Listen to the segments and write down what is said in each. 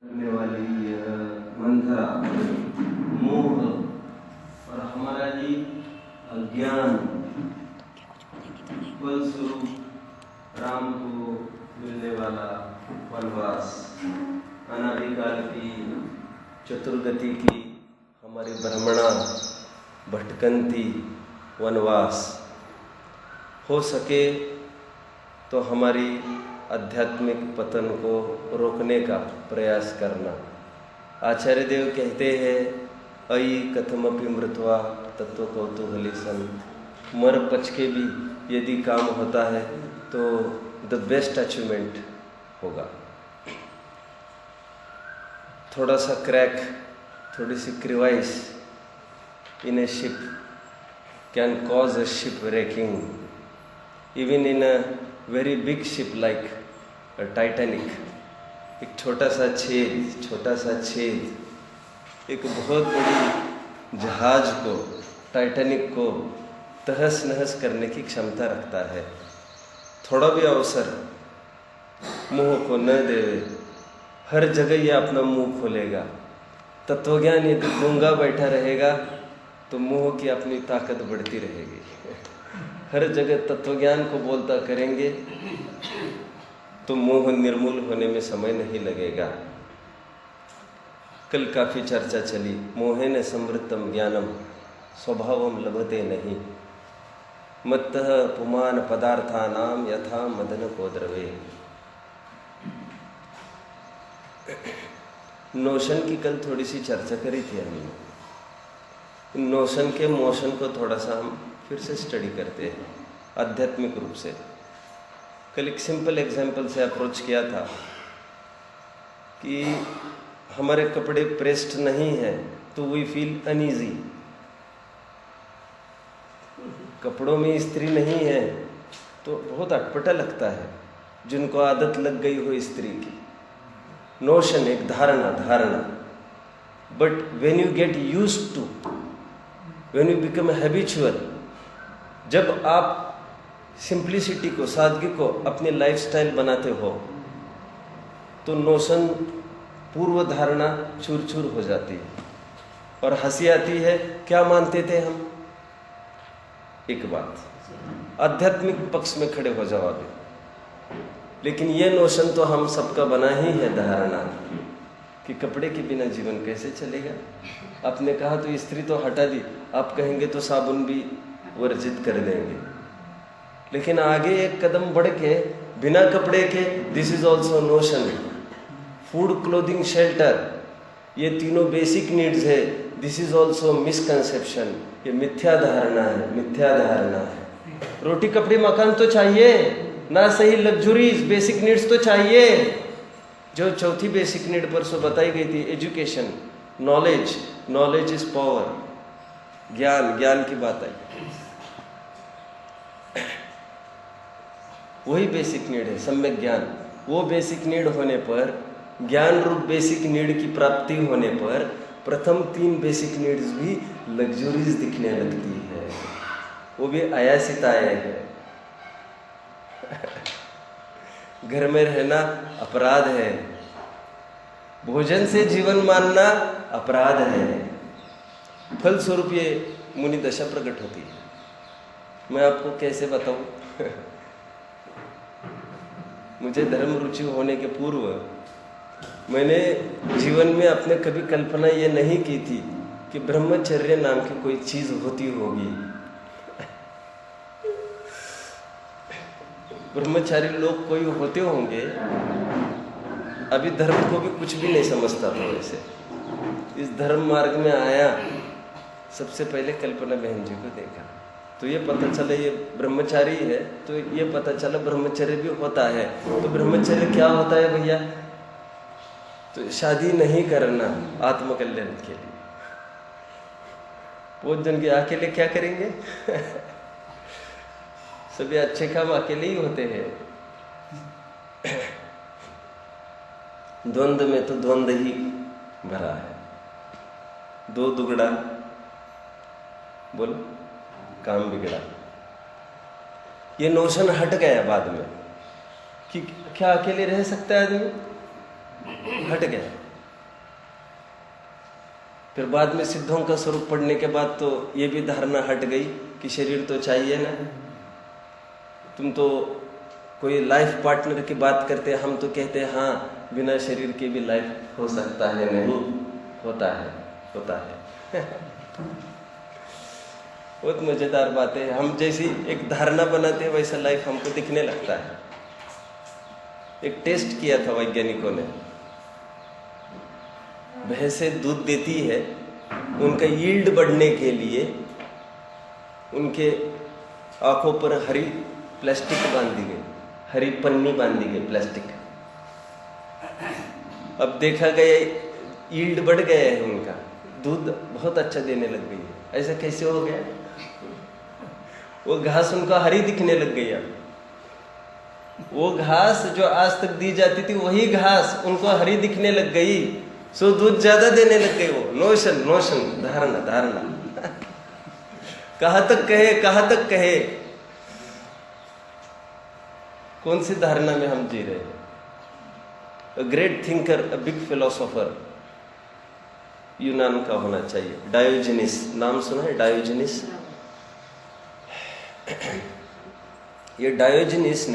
करने वाली यह मंथरा मोह और हमारा जी अज्ञान फलस्वरूप राम को मिलने वाला वनवास, अनादिकाल की चतुर्गति की हमारी भ्रमणा भटकंती वनवास हो सके तो हमारी आध्यात्मिक पतन को रोकने का प्रयास करना। आचार्य देव कहते हैं, अयि कथमपि मृत्वा तत्व कौतूहली सन, मर पच के भी यदि काम होता है तो द बेस्ट अचीवमेंट होगा। थोड़ा सा क्रैक, थोड़ी सी crevice in a ship can cause a ship breaking, even in a very big ship like Titanic. एक छोटा सा छेद एक बहुत बड़ी जहाज को, टाइटैनिक को तहस नहस करने की क्षमता रखता है। थोड़ा भी अवसर मुंह को न देवे, हर जगह ये अपना मुंह खोलेगा। तत्वज्ञान यदि गूंगा बैठा रहेगा तो मुंह की अपनी ताकत बढ़ती रहेगी। हर जगह तत्वज्ञान को बोलता करेंगे तो मोह निर्मूल होने में समय नहीं लगेगा। कल काफी चर्चा चली, मोहेन समृद्धम ज्ञानम स्वभावम लभते नहीं, मत्तः पुमान पदार्थानाम यथा मदन को द्रवे। नोशन की कल थोड़ी सी चर्चा करी थी हमने। नोशन के मोशन को थोड़ा सा हम फिर से स्टडी करते हैं आध्यात्मिक रूप से। कल एक सिंपल एग्जाम्पल से अप्रोच किया था कि हमारे कपड़े प्रेस्ड नहीं हैं तो वी फील अनईजी। कपड़ों में इस्त्री नहीं है तो बहुत अटपटा लगता है जिनको आदत लग गई हो इस्त्री की। नोशन एक धारणा, but when you get used to, when you become habitual, जब आप सिंप्लिसिटी को, सादगी को अपनी लाइफस्टाइल बनाते हो तो नोशन, पूर्व धारणा चूर चूर हो जाती है और हंसी आती है। क्या मानते थे हम? एक बात, आध्यात्मिक पक्ष में खड़े हो जाओ अभी। लेकिन ये नोशन तो हम सबका बना ही है, धारणा कि कपड़े के बिना जीवन कैसे चलेगा। आपने कहा तो इस्त्री तो हटा दी, आप कहेंगे तो साबुन भी वर्जित कर देंगे। लेकिन आगे एक कदम बढ़ के बिना कपड़े के, this is also notion. Food, clothing, shelter, ये तीनों बेसिक नीड्स है, दिस इज ऑल्सो मिसकंसेप्शन। ये मिथ्या धारणा है। रोटी, कपड़े, मकान तो चाहिए ना, सही लग्जरीज बेसिक नीड्स तो चाहिए। जो चौथी बेसिक नीड परसों बताई गई थी, एजुकेशन, नॉलेज इज पावर, ज्ञान की बात आई। वही बेसिक नीड है, सम्यक ज्ञान। वो बेसिक नीड होने पर, ज्ञान रूप बेसिक नीड की प्राप्ति होने पर प्रथम 3 बेसिक नीड्स भी लग्जरीज दिखने लगती है। वो भी आयासिताएं है। घर में रहना अपराध है, भोजन से जीवन मानना अपराध है। फलस्वरूप ये मुनि दशा प्रकट होती है। मैं आपको कैसे बताऊं? मुझे धर्म रुचि होने के पूर्व मैंने जीवन में अपने कभी कल्पना ये नहीं की थी कि ब्रह्मचर्य नाम की कोई चीज होती होगी। ब्रह्मचारी लोग कोई होते होंगे, अभी धर्म को भी कुछ भी नहीं समझता था। वैसे इस धर्म मार्ग में आया, सबसे पहले कल्पना बहन जी को देखा तो ये पता चला ये ब्रह्मचारी है, तो ये पता चला ब्रह्मचर्य भी होता है। तो ब्रह्मचर्य क्या होता है भैया? तो शादी नहीं करना आत्मकल्याण के लिए। बहुत जन के अकेले क्या करेंगे? सभी अच्छे काम अकेले ही होते हैं। द्वंद्व में तो द्वंद्व ही भरा है। 2 दुगड़ा बोलो, काम बिगड़ा। ये नोशन हट गया बाद में कि क्या अकेले रह सकता है आदमी, हट गया। फिर बाद में सिद्धों का स्वरूप पढ़ने के बाद तो ये भी धारणा हट गई कि शरीर तो चाहिए ना। तुम तो कोई लाइफ पार्टनर की बात करते, हम तो कहते हैं हाँ बिना शरीर के भी लाइफ हो सकता है। नहीं होता है, होता है। बहुत मजेदार बात है। हम जैसी एक धारणा बनाते हैं वैसा लाइफ हमको दिखने लगता है। एक टेस्ट किया था वैज्ञानिकों ने, भैंसें दूध देती है, उनका यील्ड बढ़ने के लिए उनके आंखों पर हरी प्लास्टिक बांधी गई, हरी पन्नी बांधी गई प्लास्टिक। अब देखा गया यील्ड बढ़ गया है, उनका दूध बहुत अच्छा देने लग गई है। ऐसा कैसे हो गया? वो घास उनको हरी दिखने लग गई। अब वो घास जो आज तक दी जाती थी वही घास उनको हरी दिखने लग गई, सो दूध ज्यादा देने लग गए। वो नोशन नोशन धारणा धारणा कहां तक कहे, कहां तक कहे? कौन सी धारणा में हम जी रहे हैं? A great thinker, a big philosopher यूनान का होना चाहिए, डायोजनीस। नाम सुना है डायोजनीस? ये डायोजनीस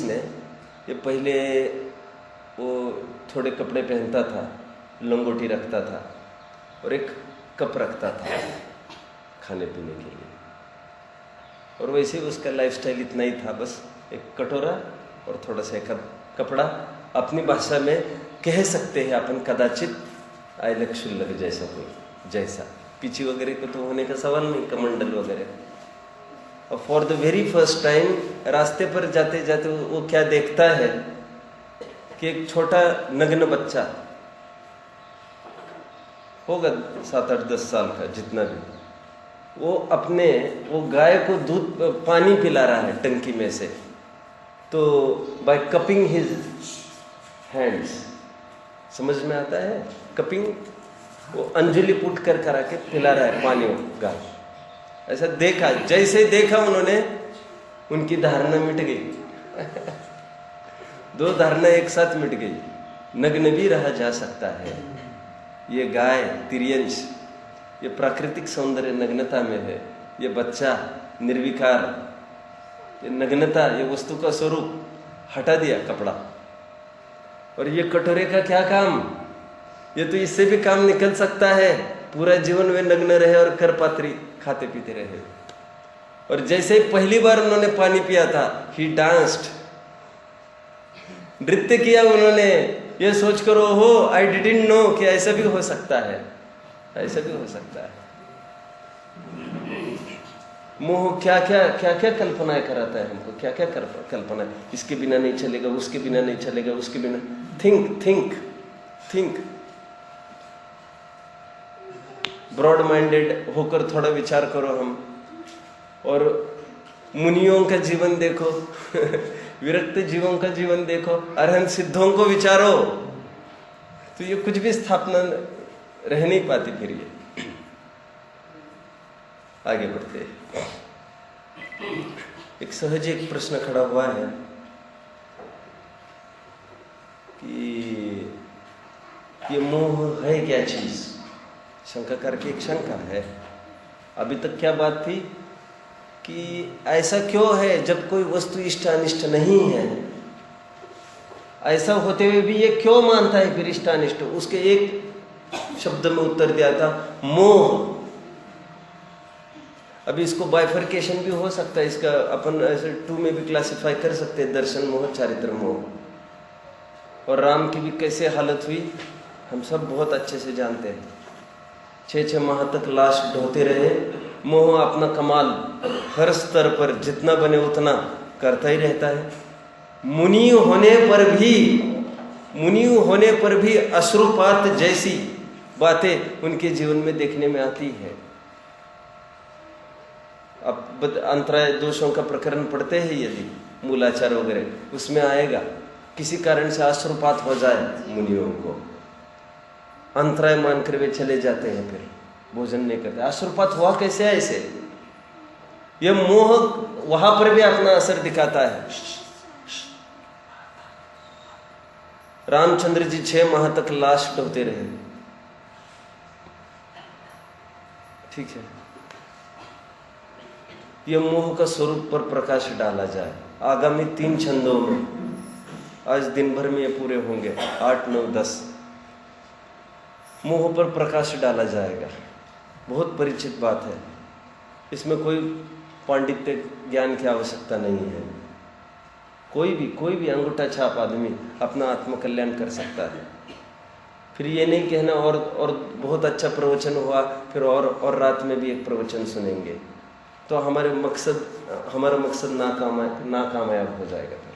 ने ये पहले वो थोड़े कपड़े पहनता था, लंगोटी रखता था और एक कप रखता था खाने पीने के लिए, और वैसे उसका लाइफस्टाइल इतना ही था, बस एक कटोरा और थोड़ा सा एक कपड़ा। अपनी भाषा में कह सकते हैं अपन कदाचित आयलक शुल्लक जैसा, कोई जैसा पीछे वगैरह को तो होने का सवाल नहीं, कमंडल वगैरह। और for the very first time रास्ते पर जाते जाते वो क्या देखता है कि एक छोटा नग्न बच्चा होगा 7-8-10 साल का, जितना भी, वो गाय को दूध पानी पिला रहा है टंकी में से। तो बाय कपिंग हिज हैंड्स, समझ में आता है? कपिंग, वो अंजलि पुट कर करा के पिला रहा है पानी गाय। ऐसा देखा, जैसे देखा उन्होंने, उनकी धारणा मिट गई। दो धारणा एक साथ मिट गई। नग्न भी रहा जा सकता है। ये गाय तिर्यंश, ये प्राकृतिक सौंदर्य नग्नता में है। ये बच्चा निर्विकार, ये नग्नता, ये वस्तु का स्वरूप हटा दिया कपड़ा। और ये कटोरे का क्या काम? ये तो इससे भी काम निकल सकता है, पूरा जीवन वे नग्न रहे और करपात्री खाते पीते रहे। और जैसे पहली बार उन्होंने पानी पिया था, ही डांस्ड, नृत्य किया उन्होंने, ये सोच कर हो आई डिडंट नो कि ऐसा भी हो सकता है, ऐसा भी हो सकता है। मोह क्या क्या कल्पनाएं कराता है हमको, क्या क्या कल्पना, इसके बिना नहीं चलेगा, उसके बिना नहीं चलेगा, उसके बिना। थिंक ब्रॉड माइंडेड होकर थोड़ा विचार करो हम, और मुनियों का जीवन देखो, विरक्त जीवों का जीवन देखो, अरहंत सिद्धों को विचारो, तो ये कुछ भी स्थापना रह नहीं पाती। फिर ये आगे बढ़ते हैं। एक सहज एक प्रश्न खड़ा हुआ है कि ये मोह है क्या चीज? शंका करके एक शंका है। अभी तक क्या बात थी कि ऐसा क्यों है जब कोई वस्तु इष्ट अनिष्ट नहीं है, ऐसा होते हुए भी ये क्यों मानता है फिर इष्ट अनिष्ट? उसके एक शब्द में उत्तर दिया था, मोह। अभी इसको बाइफर्केशन भी हो सकता है, इसका अपन ऐसे 2 में भी क्लासिफाई कर सकते हैं, दर्शन मोह, चारित्र मोह। और राम की भी कैसे हालत हुई हम सब बहुत अच्छे से जानते हैं। 6 माह तक लाश ढोते रहे। मोह अपना कमाल हर स्तर पर जितना बने उतना करता ही रहता है। मुनि होने पर भी अश्रुपात जैसी बातें उनके जीवन में देखने में आती है। अब अंतराय दोषों का प्रकरण पढ़ते हैं यदि, मूलाचार वगैरह, उसमें आएगा किसी कारण से अश्रुपात हो जाए मुनियों को, अंतराय मानकर वे चले जाते हैं, फिर भोजन नहीं करते। अश्रुपात हुआ कैसे? ऐसे ये मोह वहां पर भी अपना असर दिखाता है। रामचंद्र जी 6 माह तक लाश ढोते रहे, ठीक है, यह मोह का स्वरूप पर प्रकाश डाला जाए आगामी 3 छंदों में। आज दिन भर में ये पूरे होंगे, 8, 9, 10 मोह पर प्रकाश डाला जाएगा। बहुत परिचित बात है, इसमें कोई पांडित्य ज्ञान की आवश्यकता नहीं है। कोई भी अंगूठा छाप आदमी अपना आत्मकल्याण कर सकता है। फिर ये नहीं कहना और बहुत अच्छा प्रवचन हुआ, फिर और रात में भी एक प्रवचन सुनेंगे, तो हमारा मकसद नाकामयाब हो जाएगा। फिर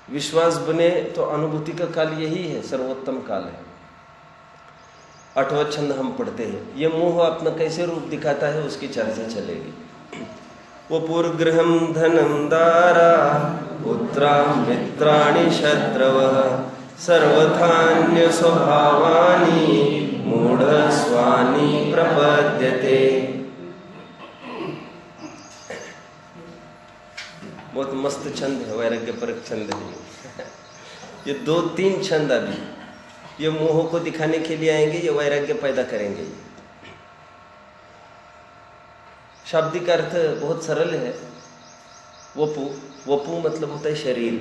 विश्वास बने तो अनुभूति का काल यही है, सर्वोत्तम काल है। 8वां छंद हम पढ़ते हैं। ये मोह अपना कैसे रूप दिखाता है उसकी चर्चा चलेगी। वपुर्गृहं धनं दारा पुत्रा मित्राणि शत्रवः सर्वथान्य स्वभावानि मूढ़ स्वानि प्रपद्यते। बहुत मस्त छंद है, वैराग्य परक छंद है। ये 2-3 छंद अभी ये मोह को दिखाने के लिए आएंगे, ये वैराग्य पैदा करेंगे। शाब्दिक अर्थ बहुत सरल है। वपु मतलब होता है शरीर।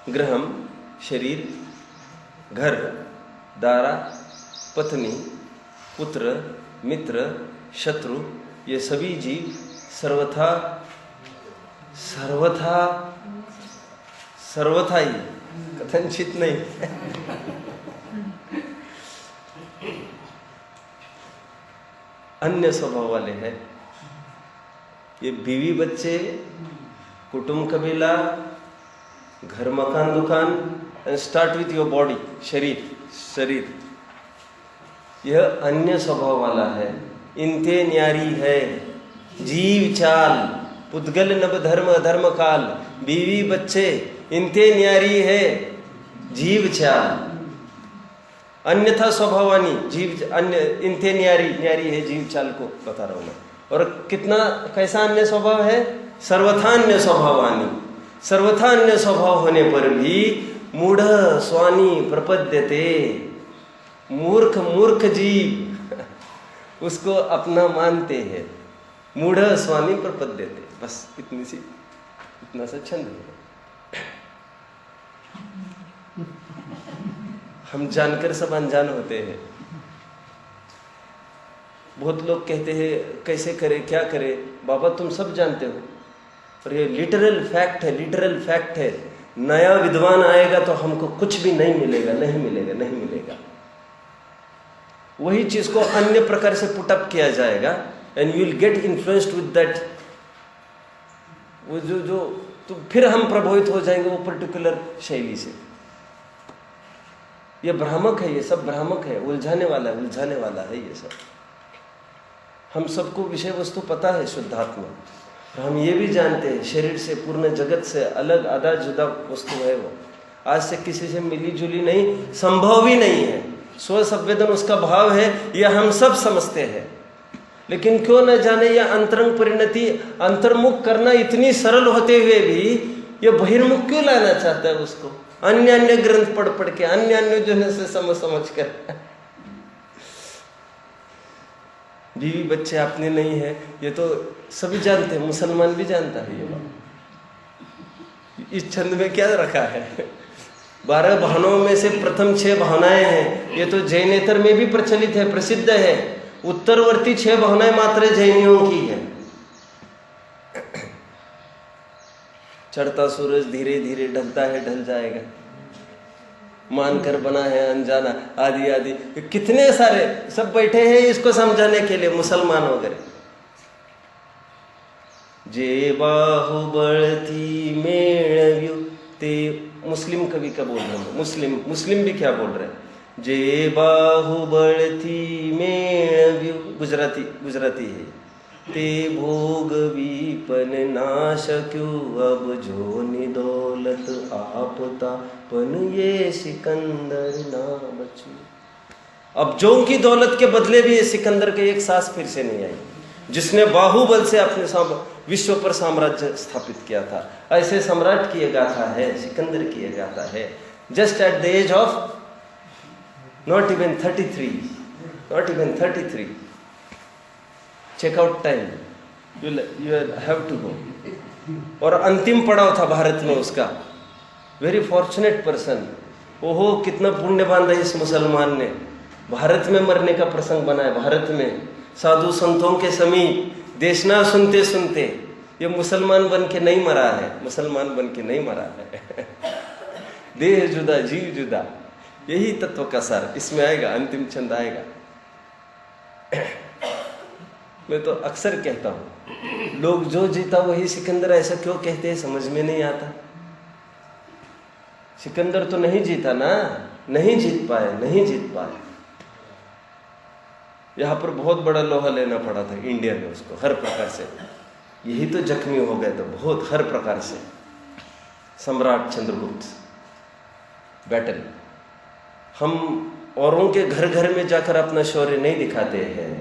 गृहम शरीर, घर, दारा पत्नी, पुत्र, मित्र, शत्रु, ये सभी जीव सर्वथा ही, कथनचित नहीं अन्य स्वभाव वाले हैं। ये बीवी बच्चे, कुटुंब कबीला, घर मकान दुकान, and start with your body, शरीर यह अन्य स्वभाव वाला है। इनते न्यारी है जीव चाल, पुद्गल नभ धर्म अधर्म काल। बीवी बच्चे इनते न्यारी है जीव चाल, अन्यथा स्वभावानी जीव अन्य। इनते न्यारी है जीव चाल को बता रहा हूं मैं। और कितना कैसा अन्य स्वभाव है? सर्वथा अन्य स्वभावानी। सर्वथा अन्य स्वभाव होने पर भी मूढ़ स्वानी प्रपद्यते, मूर्ख जीव उसको अपना मानते हैं। मूढ़ स्वामी प्रपद्यते, बस इतना सा छंद है। हम जानकर सब अनजान होते हैं। बहुत लोग कहते हैं कैसे करें, क्या करें। बाबा तुम सब जानते हो, और ये लिटरल फैक्ट है। नया विद्वान आएगा तो हमको कुछ भी नहीं मिलेगा। वही चीज को अन्य प्रकार से पुटअप किया जाएगा, and you will get influenced with that. वो जो तो फिर हम प्रभावित हो जाएंगे वो पर्टिकुलर शैली से। ये भ्रामक है, ये सब भ्रामक है, उलझाने वाला है ये सब। हम सबको विषय वस्तु पता है शुद्धात्मा, और हम ये भी जानते हैं शरीर से, पूर्ण जगत से अलग आधा जुदा वस्तु है वो। आज से किसी से मिली जुली नहीं, संभव भी नहीं है। स्व संवेदन उसका भाव है, यह हम सब समझते हैं। लेकिन क्यों न जाने यह अंतरंग परिणति, अंतर्मुख करना इतनी सरल होते हुए भी यह बहिर्मुख क्यों लाना चाहता है उसको? अन्य ग्रंथ पढ़ के, अन्य जो है से समझ कर। बीवी बच्चे अपने नहीं है, ये तो सभी जानते हैं, मुसलमान भी जानता है ये बात। इस छंद में क्या रखा है? 12 भावनाओं में से प्रथम 6 भावनाएं हैं। ये तो जैनेतर में भी प्रचलित है, प्रसिद्ध है। उत्तरवर्ती 6 भावनाएं मात्र जैनियों की है। चढ़ता सूरज धीरे धीरे ढलता है, ढल जाएगा, मानकर बना है अनजाना, आदि कितने सारे सब बैठे हैं इसको समझाने के लिए, मुसलमान वगैरह। जे बाहुबल थी मेळव्यो, ते मुस्लिम कवि का बोल रहे हैं, मुस्लिम भी क्या बोल रहे हैं? जे बाहुबल थी मेळव्यो, गुजराती है। ते भोग विपन नाश क्यों, अब जो निदौलत आपता पन ये सिकंदर ना बचू। अब जो की दौलत के बदले भी ये सिकंदर के एक सांस फिर से नहीं आई, जिसने बाहुबल से अपने विश्व पर साम्राज्य स्थापित किया था। ऐसे सम्राट की ये गाथा है, सिकंदर की ये गाथा है। Just at the age of Not even 33. Not even 33. Checkout time. You have to go. और अंतिम पड़ाव था भारत में उसका. Very fortunate person. ओहो, कितना पुण्य बांधा इस मुसलमान ने. भारत में मरने का प्रसंग बना है. भारत में साधु संतों के समीप देशना सुनते सुनते ये मुसलमान बन के नहीं मरा है. मुसलमान बन के नहीं मरा है. देह जुदा जीव जुदा, यही तत्व का सार इसमें आएगा. अंतिम छंद आएगा. मैं तो अक्सर कहता हूं, लोग जो जीता वही सिकंदर, ऐसा क्यों कहते हैं समझ में नहीं आता. सिकंदर तो नहीं जीता ना, नहीं जीत पाए. यहां पर बहुत बड़ा लोहा लेना पड़ा था इंडिया में उसको, हर प्रकार से. यही तो जख्मी हो गए तो बहुत हर प्रकार से. सम्राट चंद्रगुप्त बैटल. हम औरों के घर घर में जाकर अपना शौर्य नहीं दिखाते हैं.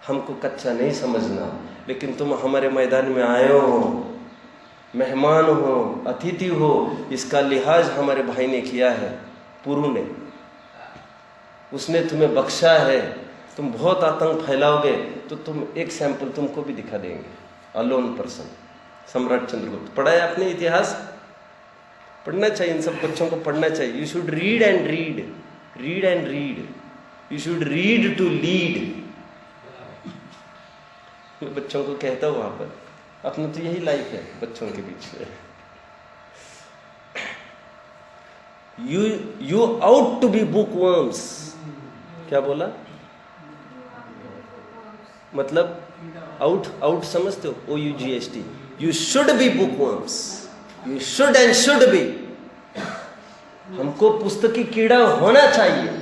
हमको कच्चा नहीं समझना, लेकिन तुम हमारे मैदान में आए हो, मेहमान हो, अतिथि हो, इसका लिहाज हमारे भाई ने किया है, पुरु ने. उसने तुम्हें बख्शा है. तुम बहुत आतंक फैलाओगे तो तुम एक सैंपल तुमको भी दिखा देंगे. Alone person. सम्राट चंद्रगुप्त. पढ़ा है आपने इतिहास? पढ़ना चाहिए, इन सब बच्चों को पढ़ना चाहिए. You should read and read, read and read. You should read to lead. मैं बच्चों को कहता हूं वहां पर, अपना तो यही लाइफ है बच्चों के बीच में. You ought to be bookworms. क्या बोला? मतलब आउट समझते हो? OUGST. You should be bookworms. You should and should be. हमको पुस्तकी कीड़ा होना चाहिए.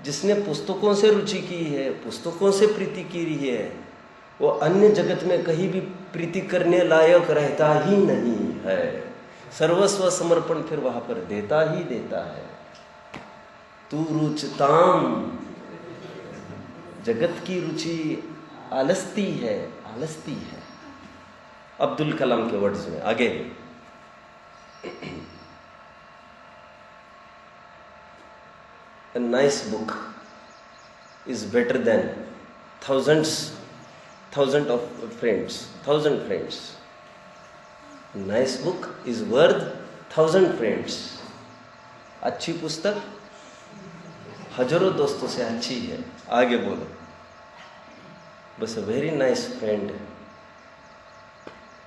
जिसने पुस्तकों से रुचि की है, पुस्तकों से प्रीति की है, वो अन्य जगत में कहीं भी प्रीति करने लायक रहता ही नहीं है. सर्वस्व समर्पण फिर वहां पर देता ही देता है. तू रुचताम. जगत की रुचि आलस्ती है. अब्दुल कलाम के वर्ड्स में. आगे A nice book is better than thousand friends. Nice book is worth 1,000 friends. अच्छी पुस्तक हजारों दोस्तों से अच्छी है. आगे बोलो. बस a very nice friend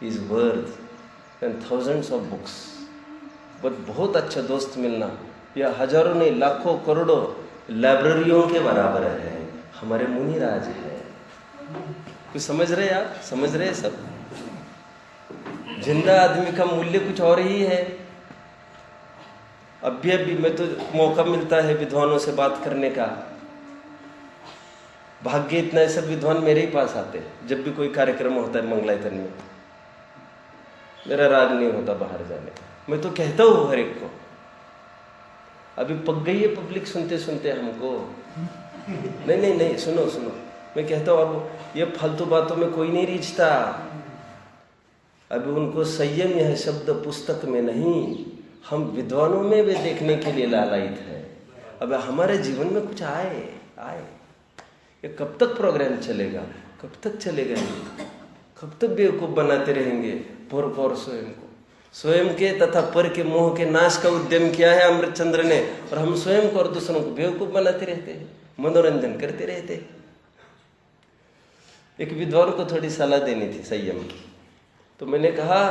is worth than thousands of books. बस बहुत अच्छा दोस्त मिलना या हजारों नहीं लाखों करोड़ों लाइब्रेरियों के बराबर है. हमारे मुनिराज है. कुछ समझ रहे आप? समझ रहे सब? जिंदा आदमी का मूल्य कुछ और ही है. अभी मैं तो मौका मिलता है विद्वानों से बात करने का. भाग्य इतना है, सब विद्वान मेरे ही पास आते हैं जब भी कोई कार्यक्रम होता है मंगलायतन में. मेरा राग नहीं होता बाहर जाने का. मैं तो कहता हूँ हर एक को. अभी पक गई है पब्लिक सुनते सुनते हमको. नहीं सुनो. मैं कहता हूँ अब ये फालतू बातों में कोई नहीं रीझता. अभी उनको संयम है शब्द पुस्तक में नहीं, हम विद्वानों में वे देखने के लिए लालायित है. अब हमारे जीवन में कुछ आए. ये कब तक प्रोग्राम चलेगा? कब तक चलेगा? कब तक बेवकूफ बनाते रहेंगे पर स्वयं के तथा पर के मोह के नाश का उद्यम किया है अमृतचंद्र ने, और हम स्वयं को और दूसरों को बेवकूफ बनाते रहते हैं, मनोरंजन करते रहते हैं. एक विद्वान को थोड़ी सलाह देनी थी संयम की, तो मैंने कहा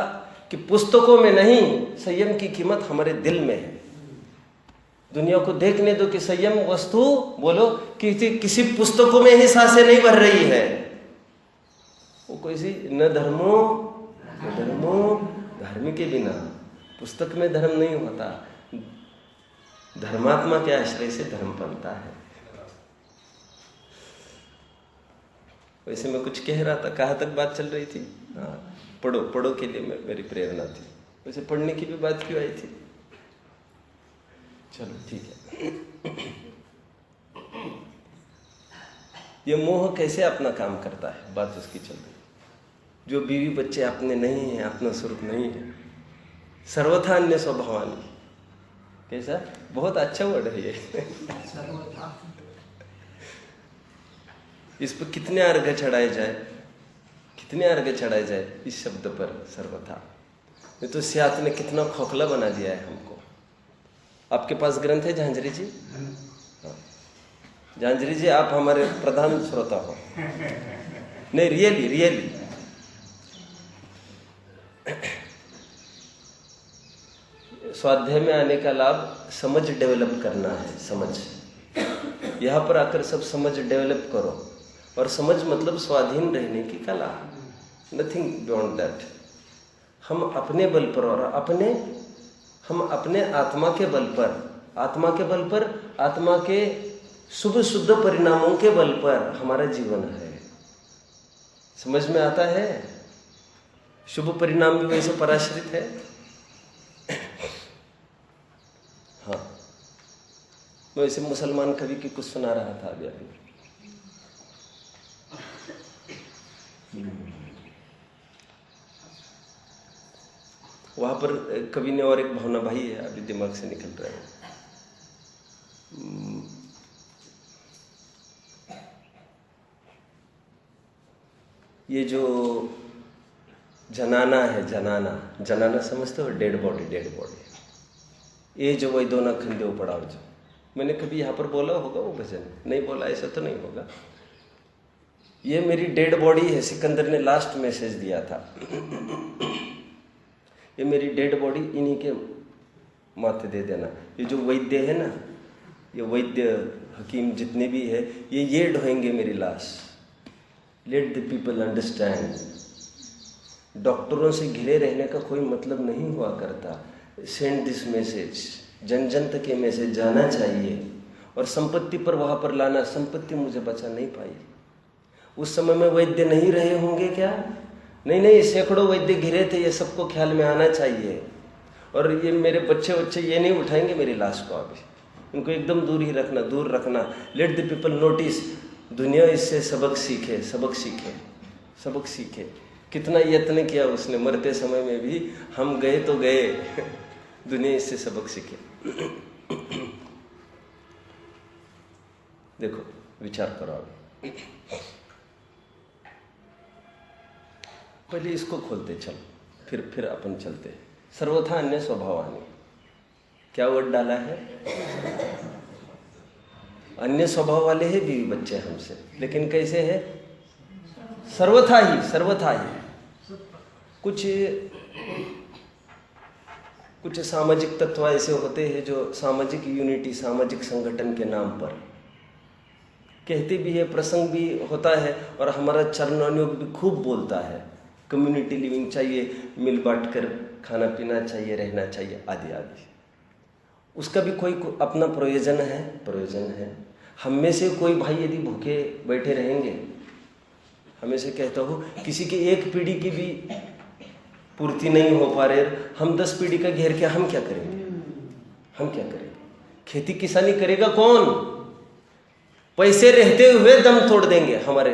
कि पुस्तकों में नहीं, संयम की कीमत हमारे दिल में है. दुनिया को देखने दो कि संयम वस्तु बोलो किसी पुस्तकों में ही सांसें नहीं भर रही है. वो कोई सी न धर्मो धर्म के बिना पुस्तक में धर्म नहीं होता. धर्मात्मा के आश्रय से धर्म बनता है. वैसे मैं कुछ कह रहा था, कहाँ तक बात चल रही थी? हाँ, पढ़ो के लिए मेरी प्रेरणा थी. वैसे पढ़ने की भी बात क्यों आई थी? चलो ठीक है. ये मोह कैसे अपना काम करता है, बात उसकी चल रही. जो बीवी बच्चे अपने नहीं हैं, अपना स्वरूप नहीं है, सर्वथा अन्य स्वभावानी. कैसा? बहुत अच्छा वर्ड है ये। इस पर कितने अर्घ्य चढ़ाए जाए, कितने अर्घ्य चढ़ाए जाए इस शब्द पर, सर्वथा। ये तो सियात ने कितना खोखला बना दिया है हमको। आपके पास ग्रंथ है झांझरी जी? हाँ। झांझरी जी, आप हमारे प्रधान श्रोता हो। नहीं, रियली रियली। स्वाध्याय में आने का लाभ समझ डेवलप करना है, समझ। यहाँ पर आकर सब समझ डेवलप करो, और समझ मतलब स्वाधीन रहने की कला, नथिंग बियॉन्ड दैट। हम अपने बल पर और हम अपने आत्मा के बल पर, आत्मा के शुभ शुद्ध परिणामों के बल पर हमारा जीवन है। समझ में आता है? शुभ परिणाम भी वैसे पराश्रित है। हाँ, मैं वैसे मुसलमान कवि की कुछ सुना रहा था अभी। वहां पर कवि ने, और एक भावना भाई है, अभी दिमाग से निकल रहा है। ये जो जनाना है, जनाना समझते हो? Dead body. ये जो वही दोनों खंडे पड़ाव, जो मैंने कभी यहाँ पर बोला होगा वो भजन, नहीं बोला ऐसा तो नहीं होगा। ये मेरी डेड बॉडी है, सिकंदर ने लास्ट मैसेज दिया था। ये मेरी डेड बॉडी इन्हीं के माथे दे देना। ये जो वैद्य है ना, ये वैद्य हकीम जितने भी है, ये ढोएंगे मेरी लाश। Let the people understand. डॉक्टरों से घिरे रहने का कोई मतलब नहीं हुआ करता। सेंड दिस मैसेज, जन जन तक ये मैसेज जाना चाहिए। और संपत्ति पर वहाँ पर लाना, संपत्ति मुझे बचा नहीं पाई। उस समय में वैद्य नहीं रहे होंगे क्या? नहीं, सैकड़ों वैद्य घिरे थे, ये सबको ख्याल में आना चाहिए। और ये मेरे बच्चे ये नहीं उठाएंगे मेरी लाश को, अभी इनको एकदम दूर ही रखना, दूर रखना। लेट द पीपल नोटिस, दुनिया इससे सबक सीखे। कितना यत्न किया उसने, मरते समय में भी हम गए तो गए, दुनिया इससे सबक सीखे। देखो, विचार करो अभी। पहले इसको खोलते चलो, फिर अपन चलते। सर्वथा अन्य स्वभावानी, क्या वर्ड डाला है? अन्य स्वभाव वाले हैं बीवी बच्चे हमसे, लेकिन कैसे है? सर्वथा ही। कुछ सामाजिक तत्व ऐसे होते हैं जो सामाजिक यूनिटी, सामाजिक संगठन के नाम पर कहते भी है, प्रसंग भी होता है, और हमारा चरण अनुयोग भी खूब बोलता है। कम्युनिटी लिविंग चाहिए, मिल बांट कर खाना पीना चाहिए, रहना चाहिए, आदि आदि। उसका भी कोई अपना प्रयोजन है। हम में से कोई भाई यदि भूखे बैठे रहेंगे, हमेशा कहता हूँ, किसी की एक पीढ़ी की भी पूर्ति नहीं हो पा रहे, हम 10 पीढ़ी का घेर के हम क्या करेंगे? खेती किसानी करेगा कौन? पैसे रहते हुए दम तोड़ देंगे हमारे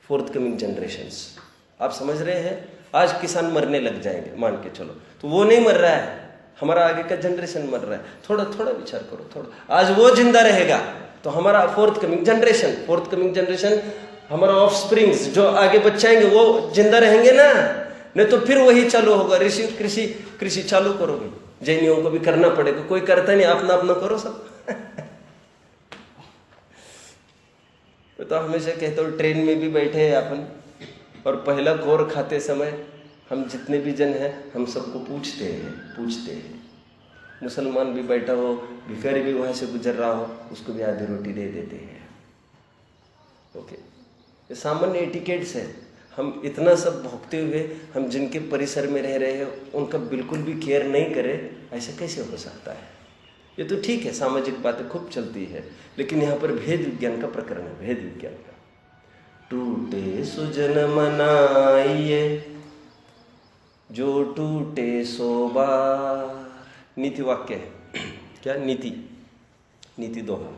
फोर्थ कमिंग जनरेशंस। आप समझ रहे हैं? आज किसान मरने लग जाएंगे, मान के चलो, तो वो नहीं मर रहा है, हमारा आगे का जनरेशन मर रहा है। थोड़ा विचार करो, थोड़ा। आज वो जिंदा रहेगा तो हमारा फोर्थ कमिंग जनरेशन, हमारा ऑफ स्प्रिंग्स जो आगे बच्चे आएंगे, वो जिंदा रहेंगे ना। नहीं तो फिर वही चालू होगा, कृषि चालू करोगे, जैनियों को भी करना पड़ेगा। कोई करता नहीं, अपना करो सब। तो हमेशा कहता हूँ, ट्रेन में भी बैठे हैं अपन, और पहला घोर खाते समय हम जितने भी जन हैं, हम सबको पूछते हैं। मुसलमान भी बैठा हो, भिखारी भी वहाँ से गुजर रहा हो, उसको भी आधी रोटी दे देते हैं। ओके, ये सामान्य एटिकेट्स है। हम इतना सब भोगते हुए हम जिनके परिसर में रह रहे हैं, उनका बिल्कुल भी केयर नहीं करें, ऐसा कैसे हो सकता है? ये तो ठीक है, सामाजिक बातें खूब चलती है, लेकिन यहाँ पर भेद विज्ञान का प्रकरण है, भेद विज्ञान का। टूटे सुजन मनाइए, जो टूटे सो बार। नीति वाक्य है क्या? नीति दोहा।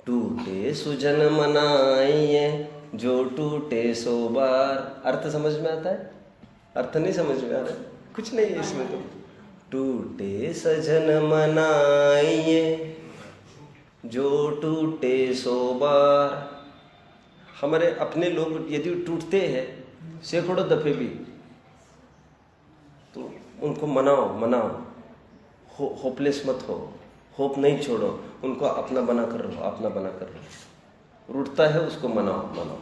टूटे सुजन मनाइए, जो टूटे सो बार। अर्थ समझ में आता है? अर्थ नहीं समझ में आ रहा है? कुछ नहीं है इसमें तो। टूटे सजन मनाइए जो टूटे सो बार। हमारे अपने लोग यदि टूटते हैं सैकड़ों दफे भी, तो उनको मनाओ, होपलेस मत हो, होप नहीं छोड़ो, उनको अपना बना कर रहो। रूठता है उसको मनाओ।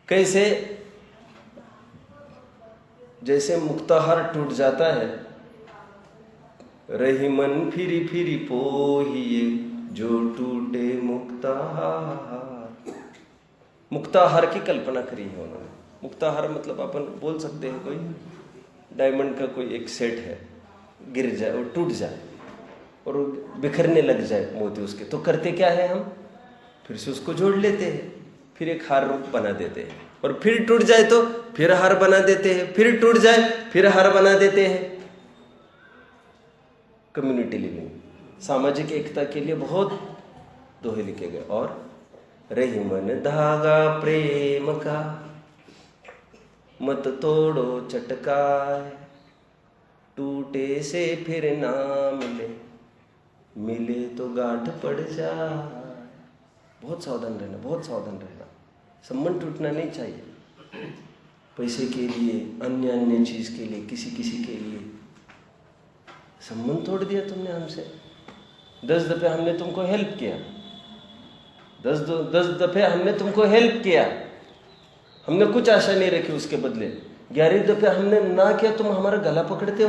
कैसे? जैसे मुक्ताहार टूट जाता है, रही मन फिरी पोहिए जो टूटे मुक्ताहार। मुक्ताहार की कल्पना करी है उन्होंने। मुक्ताहार मतलब अपन बोल सकते हैं कोई डायमंड का कोई एक सेट है, गिर जाए और टूट जाए और बिखरने लग जाए मोती उसके, तो करते क्या है हम? फिर से उसको जोड़ लेते हैं, फिर एक हार रूप बना देते हैं, और फिर टूट जाए तो फिर हार बना देते हैं, फिर टूट जाए फिर हार बना देते हैं। कम्युनिटी लिविंग, सामाजिक एकता के लिए बहुत दोहे लिखे गए। और रही मन धागा प्रेम का, मत तोड़ो चटकाए, टूटे से फिर ना मिले तो गांठ पड़ जाए। बहुत सावधान रहना। संबंध टूटना नहीं चाहिए। पैसे के लिए, अन्य चीज के लिए, किसी के लिए संबंध तोड़ दिया तुमने हमसे। 10 दफे हमने तुमको हेल्प किया, 10 दफे हमने तुमको हेल्प किया, हमने कुछ आशा नहीं रखी उसके बदले। 11 दफे हमने ना किया, तुम हमारा गला पकड़ते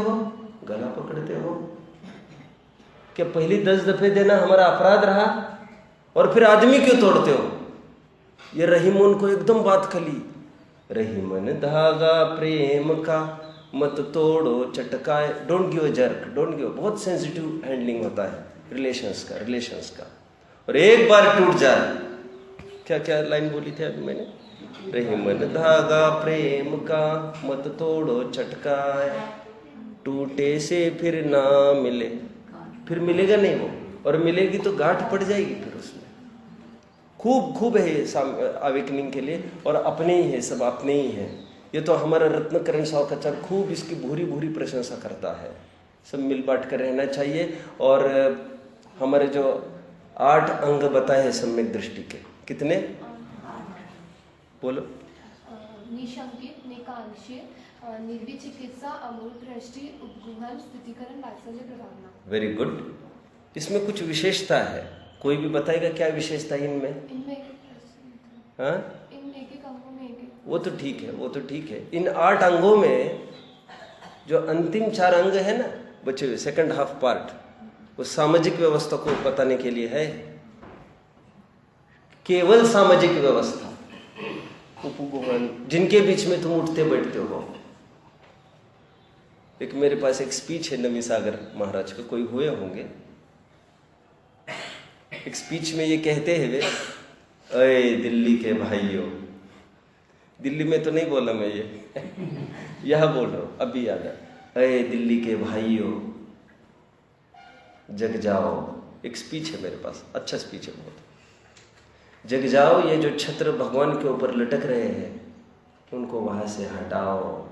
हो। क्या पहली 10 दफे देना हमारा अपराध रहा? और फिर आदमी क्यों तोड़ते हो? ये रहीमन को एकदम बात खली। रहीमन धागा प्रेम का, मत तोड़ो चटकाए। डोंट गिव जर्क, बहुत सेंसिटिव हैंडलिंग होता है रिलेशंस का। और एक बार टूट जाए, क्या लाइन बोली थी अभी मैंने? रहीमन धागा प्रेम का, मत तोड़ो चटकाए, टूटे से फिर ना मिले। फिर मिलेगा नहीं वो, और मिलेगी तो गांठ पड़ जाएगी फिर उसमें। खूब है ये अवेकनिंग के लिए, और अपने ही है, सब अपने ही है। ये तो हमारा रत्नकरण सावकाचार खूब इसकी भूरी प्रशंसा करता है। सब मिल बांट कर रहना चाहिए। और हमारे जो 8 अंग बताए हैं सम्यक दृष्टि के, कितने बोलो? निशंकित, निकांक्षी, निर्विचिकित्सा, अमूर्त दृष्टि, उपगुहन, स्थितिकरण, वात्सल्य, प्रभावना। Very good. इसमें कुछ विशेषता है, कोई भी बताएगा क्या विशेषता है इनमें? हाँ, इन एक अंगों में एक। वो तो ठीक है। इन 8 अंगों में जो अंतिम 4 अंग है ना बचे हुए, सेकंड हाफ पार्ट, वो सामाजिक व्यवस्था को बताने के लिए है। केवल सामाजिक व्यवस्था, उपगुहन, जिनके बीच में तुम उठते बैठते हो। एक मेरे पास एक स्पीच है नवी सागर महाराज का, कोई हुए होंगे। एक स्पीच में ये कहते हैं वे, अरे दिल्ली के भाइयों, दिल्ली में तो नहीं बोला मैं ये यह बोल रहा हूं, अभी याद है। अरे दिल्ली के भाइयों जग जाओ। एक स्पीच है मेरे पास, अच्छा स्पीच है बहुत। जग जाओ, ये जो छत्र भगवान के ऊपर लटक रहे हैं उनको वहां से हटाओ।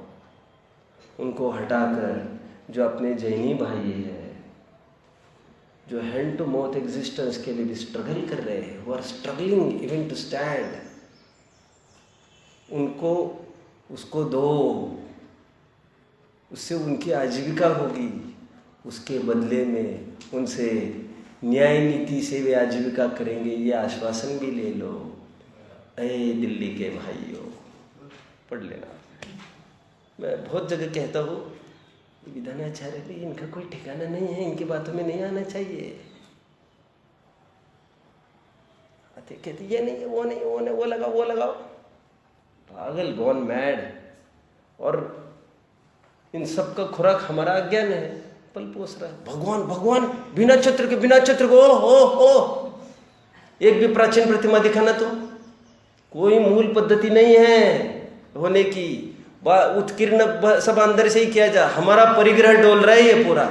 उनको हटाकर जो अपने जैनी भाई है, जो हैंड टू माउथ एग्जिस्टेंस के लिए भी स्ट्रगल कर रहे हैं, वो are struggling even to stand, उनको उसको दो। उससे उनकी आजीविका होगी, उसके बदले में उनसे न्याय नीति से वे आजीविका करेंगे, ये आश्वासन भी ले लो। ऐ दिल्ली के भाइयों, पढ़ लेना। मैं बहुत जगह कहता हूँ, विधानाचार्य भी इनका कोई ठिकाना नहीं है, इनकी बातों में नहीं आना चाहिए। आते कहते ये नहीं, वो नहीं, वो लगाओ। पागल, गॉन मैड। और इन सब का खुराक हमारा अज्ञान है, पल पोस रहा है। भगवान बिना छत्र को हो। एक भी प्राचीन प्रतिमा दिखाना तो कोई मूल पद्धति नहीं है होने की। उत्कीर्ण सब अंदर से ही किया जा। हमारा परिग्रह डोल रहा है ये पूरा।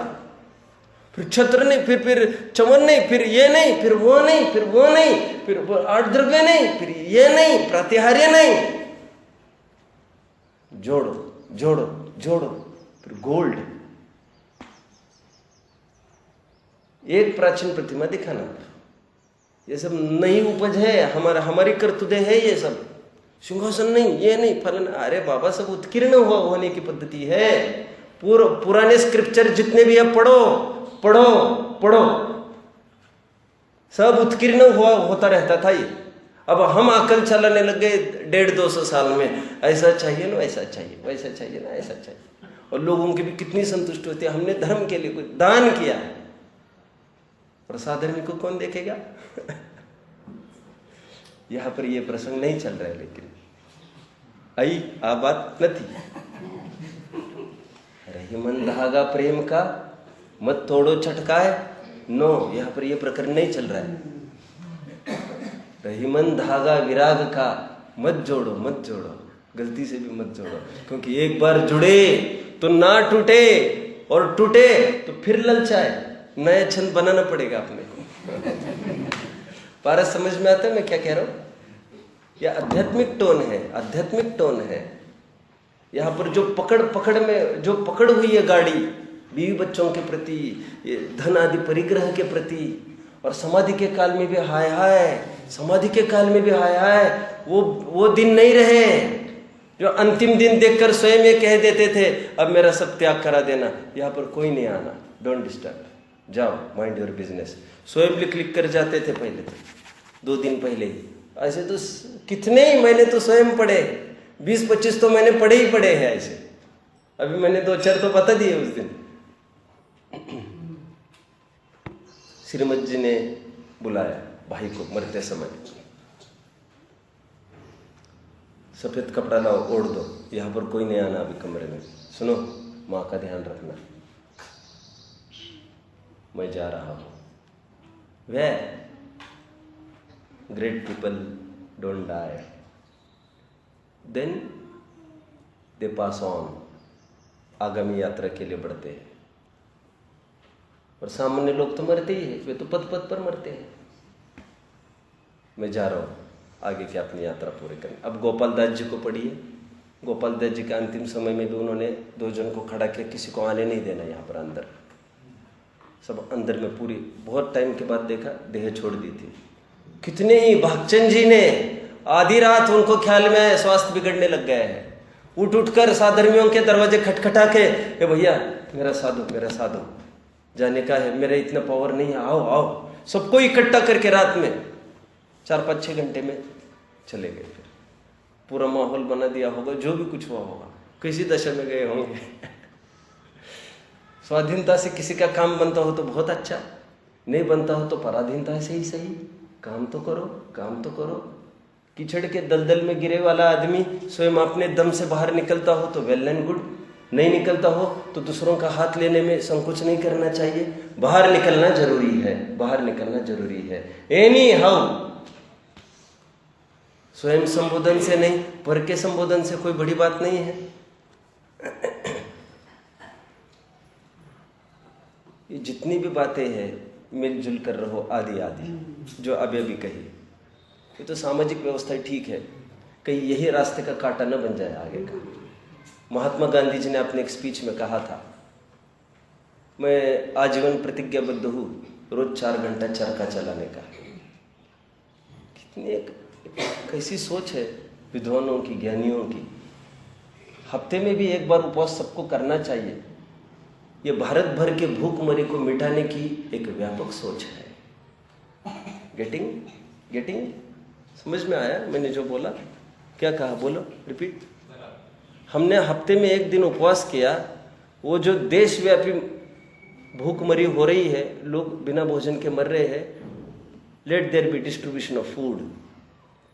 फिर छत्र नहीं, फिर चमन नहीं, फिर ये नहीं, फिर वो नहीं, फिर वो नहीं, फिर 8 द्रव्य नहीं, फिर ये नहीं, प्रातिहार्य नहीं। जोड़ो। फिर गोल्ड। एक प्राचीन प्रतिमा दिखाना, ये सब नई उपज है, हमारी करतुदे है ये सब। सिंहासन नहीं, ये नहीं, फलन। अरे बाबा, सब उत्कीर्ण होने की पद्धति है। पुराने स्क्रिप्चर जितने भी है पढ़ो पढ़ो पढ़ो, सब उत्कीर्ण होता रहता था ये। अब हम अकल चलाने लग गए 150-200 साल में, ऐसा चाहिए ना वैसा चाहिए, वैसा चाहिए ना ऐसा चाहिए। और लोगों की भी कितनी संतुष्टि होती है। हमने धर्म के लिए कुछ दान किया, प्रसाद को कौन देखेगा? यहां पर ये प्रसंग नहीं चल रहा है, लेकिन आई आ बात नहीं। रही मन धागा प्रेम का, मत तोड़ो चटकाए। नो, यहां पर ये प्रकरण नहीं चल रहा है। रही मन धागा विराग का, मत जोड़ो मत जोड़ो, गलती से भी मत जोड़ो, क्योंकि एक बार जुड़े तो ना टूटे, और टूटे तो फिर ललचाए, नया छंद बनाना पड़ेगा अपने को। पारस समझ में आता है मैं क्या कह रहा हूं? यह आध्यात्मिक टोन है, आध्यात्मिक टोन है। यहाँ पर जो पकड़ में जो पकड़ हुई है गाड़ी, बीवी बच्चों के प्रति, धन आदि परिग्रह के प्रति, और समाधि के काल में भी हाय हाय, समाधि के काल में भी हाय हाय, वो दिन नहीं रहे जो अंतिम दिन देखकर स्वयं ये कह देते थे अब मेरा सब त्याग करा देना, यहाँ पर कोई नहीं आना, डोंट डिस्टर्ब, जाओ माइंड योर बिजनेस। स्वयं लिख कर जाते थे पहले तो, 2 दिन पहले ही। ऐसे तो कितने ही मैंने तो स्वयं पढ़े, 20-25 तो मैंने पढ़े ही पढ़े हैं ऐसे। अभी मैंने 2-4 तो बता दिए उस दिन। श्रीमद जी ने बुलाया भाई को मरते समय, सफेद कपड़ा लाओ ओढ़ दो, यहाँ पर कोई नहीं आना अभी कमरे में, सुनो माँ का ध्यान रखना, मैं जा रहा हूँ। वे great people don't die, then they pass on, आगामी यात्रा के लिए बढ़ते हैं। और सामान्य लोग तो मरते ही है, वे तो पद पद पर मरते हैं। मैं जा रहा हूँ आगे की अपनी यात्रा पूरी करने। अब गोपाल दास जी को पढ़िए, गोपाल दास जी के अंतिम समय में भी उन्होंने 2 जन को खड़ा किया, किसी को आने नहीं देना यहाँ पर अंदर, सब अंदर में पूरी। बहुत टाइम के बाद देखा देह छोड़ दी थी। कितने ही भागचंद जी ने आधी रात उनको ख्याल में स्वास्थ्य बिगड़ने लग गया है, उठ कर साधर्मियों के दरवाजे खटखटा के, भैया मेरा साधो जाने का है, मेरा इतना पावर नहीं है, आओ आओ, सबको इकट्ठा करके रात में 4-5-6 घंटे में चले गए। फिर पूरा माहौल बना दिया होगा, जो भी कुछ हुआ होगा, किसी दशा में गए होंगे। स्वाधीनता से किसी का काम बनता हो तो बहुत अच्छा, नहीं बनता हो तो पराधीनता से ही सही। काम तो करो। कीचड़ के दलदल में गिरे वाला आदमी स्वयं अपने दम से बाहर निकलता हो तो वेल एंड गुड, नहीं निकलता हो तो दूसरों का हाथ लेने में संकोच नहीं करना चाहिए। बाहर निकलना जरूरी है, एनी हाउ। स्वयं संबोधन से नहीं, पर के संबोधन से कोई बड़ी बात नहीं है। ये जितनी भी बातें हैं मिलजुल कर रहो, आदि जो अभी कही, ये तो सामाजिक व्यवस्था ठीक है, कहीं यही रास्ते का कांटा न बन जाए आगे का। महात्मा गांधी जी ने अपने एक स्पीच में कहा था, मैं आजीवन प्रतिज्ञाबद्ध हूँ रोज 4 घंटा चरखा चलाने का। कितनी कैसी सोच है विद्वानों की, ज्ञानियों की। हफ्ते में भी एक बार उपवास सबको करना चाहिए। ये भारत भर के भूखमरी को मिटाने की एक व्यापक सोच है। गेटिंग समझ में आया मैंने जो बोला? क्या कहा, बोलो, रिपीट। हमने हफ्ते में 1 दिन उपवास किया, वो जो देशव्यापी भूखमरी हो रही है, लोग बिना भोजन के मर रहे हैं, let there be distribution of food,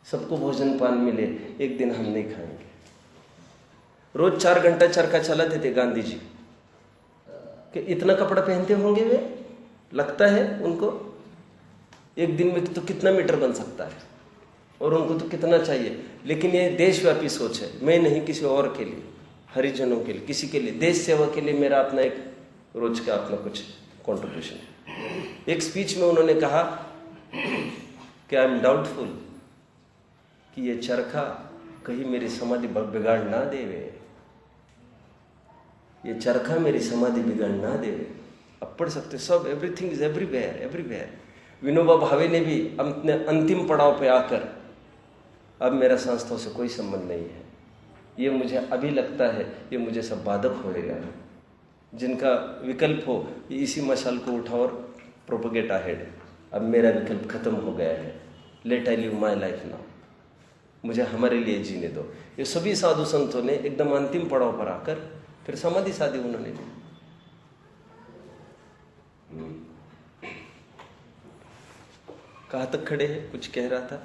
सबको भोजन पान मिले, 1 दिन हम नहीं खाएंगे। रोज 4 घंटा चरखा चलाते थे गांधी जी। कि इतना कपड़ा पहनते होंगे वे, लगता है उनको 1 दिन में तो कितना मीटर बन सकता है, और उनको तो कितना चाहिए। लेकिन ये देशव्यापी सोच है, मैं नहीं, किसी और के लिए, हरिजनों के लिए, किसी के लिए, देश सेवा के लिए मेरा अपना एक रोज का अपना कुछ कंट्रीब्यूशन है। एक स्पीच में उन्होंने कहा कि आई एम डाउटफुल कि ये चरखा कहीं मेरी समाधि बिगाड़ ना देवे। ये चरखा मेरी समाधि बिगाड़ ना दे। अब पढ़ सकते सब, everything is everywhere everywhere. Vinoba Bhave ने भी अपने अंतिम पड़ाव पे आकर, अब मेरा संस्थाओं से कोई संबंध नहीं है, ये मुझे अभी लगता है ये मुझे सब बाधक होएगा। जिनका विकल्प हो ये इसी मशाल को उठाओ और प्रोपगेट अहेड। अब मेरा विकल्प खत्म हो गया है, let I live my life now, मुझे हमारे लिए जीने दो। ये सभी साधु संतों ने एकदम अंतिम पड़ाव पर आकर फिर समाधि साधी उन्होंने ली। कहाँ तक खड़े हैं? कुछ कह रहा था।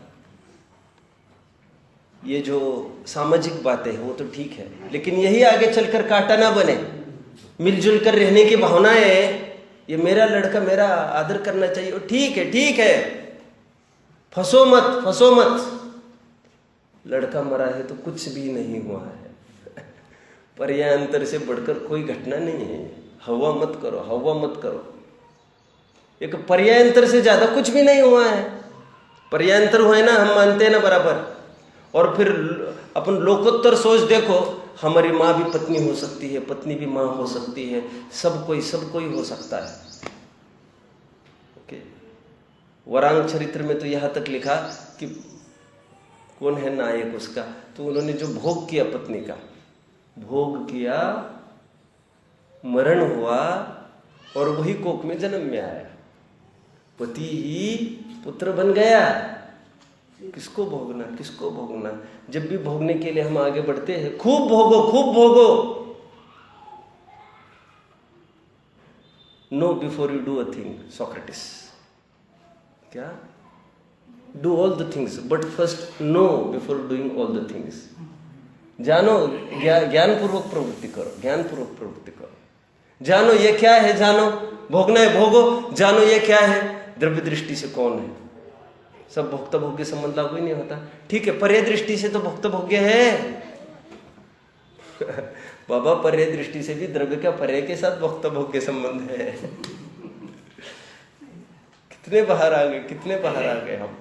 ये जो सामाजिक बातें हैं वो तो ठीक है, लेकिन यही आगे चलकर कांटा ना बने। मिलजुल कर रहने की भावनाएं, ये मेरा लड़का मेरा आदर करना चाहिए, और ठीक है ठीक है, फंसो मत फंसो मत। लड़का मरा है तो कुछ भी नहीं हुआ है, पर्यांतर से बढ़कर कोई घटना नहीं है। हवा मत करो हवा मत करो, एक पर्यांतर से ज्यादा कुछ भी नहीं हुआ है। पर्यांतर हुआ है ना, हम मानते हैं ना बराबर। और फिर अपन लोकोत्तर सोच देखो, हमारी माँ भी पत्नी हो सकती है, पत्नी भी माँ हो सकती है, सब कोई हो सकता है। ओके, वरांग चरित्र में तो यहाँ तक लिखा कि कौन है नायक उसका, तो उन्होंने जो भोग किया पत्नी का, भोग किया, मरण हुआ और वही कोख में जन्म में आया, पति ही पुत्र बन गया। किसको भोगना किसको भोगना? जब भी भोगने के लिए हम आगे बढ़ते हैं, खूब भोगो खूब भोगो। Know before you do a thing, Socrates. क्या? Do all the things but first know before doing all the things. जानो, ज्ञानपूर्वक प्रवृत्ति करो, ज्ञानपूर्वक प्रवृत्ति करो। जानो ये क्या है, जानो भोगना है भोगो, जानो ये क्या है, द्रव्य दृष्टि से कौन है। सब भोक्ता भोग्य संबंध लागू ही नहीं होता। ठीक है, पर्याय दृष्टि से तो भोक्ता भोग्य है बाबा, पर्याय दृष्टि से भी द्रव्य का पर्याय के साथ भोक्ता भोग्य संबंध है। कितने बाहर आ गए, कितने बाहर आ गए हम।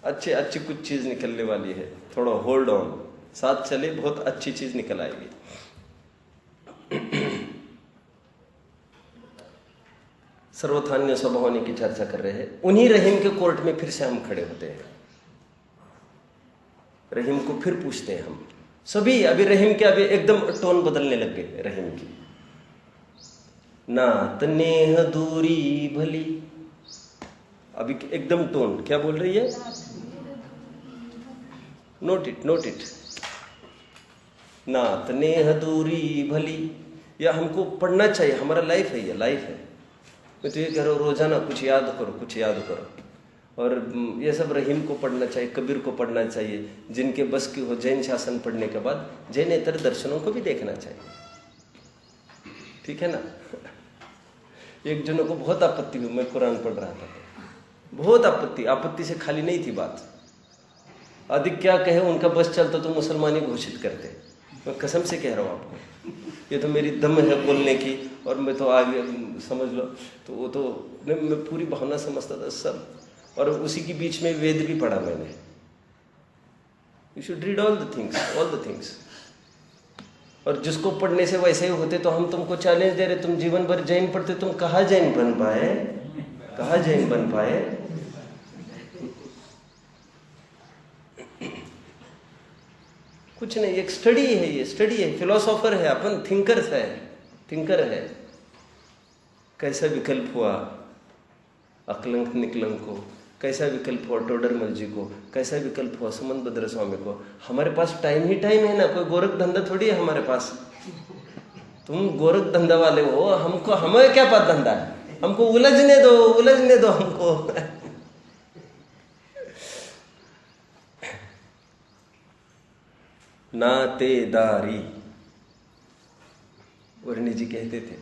अच्छी कुछ चीज निकलने वाली है, थोड़ा होल्ड ऑन, साथ चले, बहुत अच्छी चीज निकल आएगी। सर्वथान्य स्वभावनी की चर्चा कर रहे हैं। उन्हीं रहीम के कोर्ट में फिर से हम खड़े होते हैं। रहीम को फिर पूछते हैं हम सभी। अभी रहीम के अभी एकदम टोन बदलने लग गए रहीम की। नात नेह दूरी भली, अभी एकदम टोन क्या बोल रही है? Note it. नात नेह दूरी भली, या हमको पढ़ना चाहिए, हमारा लाइफ है, ये लाइफ है। मैं तो ये कह रहा हूँ, रोजाना कुछ याद करो। और ये सब रहीम को पढ़ना चाहिए, कबीर को पढ़ना चाहिए, जिनके बस की हो। जैन शासन पढ़ने के बाद जैनेतर दर्शनों को भी देखना चाहिए, ठीक है ना। एक जनों को बहुत आपत्ति हुई, मैं कुरान पढ़ रहा था, बहुत आपत्ति से खाली नहीं थी बात। अधिक क्या कहे, उनका बस चलता तो मुसलमानी घोषित करते। मैं कसम से कह रहा हूँ आपको, ये तो मेरी दम है बोलने की, और मैं तो आगे समझ लो। तो वो तो मैं पूरी भावना समझता था सब, और उसी के बीच में वेद भी पढ़ा मैंने। You should read all the things. और जिसको पढ़ने से वैसे ही होते, तो हम तुमको चैलेंज दे रहे, तुम जीवन भर जैन पढ़ते, तुम कहाँ जैन बन पाए? कुछ नहीं, एक स्टडी है, ये स्टडी है, फिलोसोफर है अपन, थिंकर है। कैसा विकल्प हुआ अकलंक निकलंक को, कैसा विकल्प हुआ टोडरमल जी को, कैसा विकल्प हुआ सुमन भद्र स्वामी को। हमारे पास टाइम ही टाइम है ना, कोई गोरख धंधा थोड़ी है हमारे पास। तुम गोरख धंधा वाले हो, हमको हमें क्या पता धंधा है, हमको उलझने दो हमको। नातेदारी, वर्णी जी कहते थे,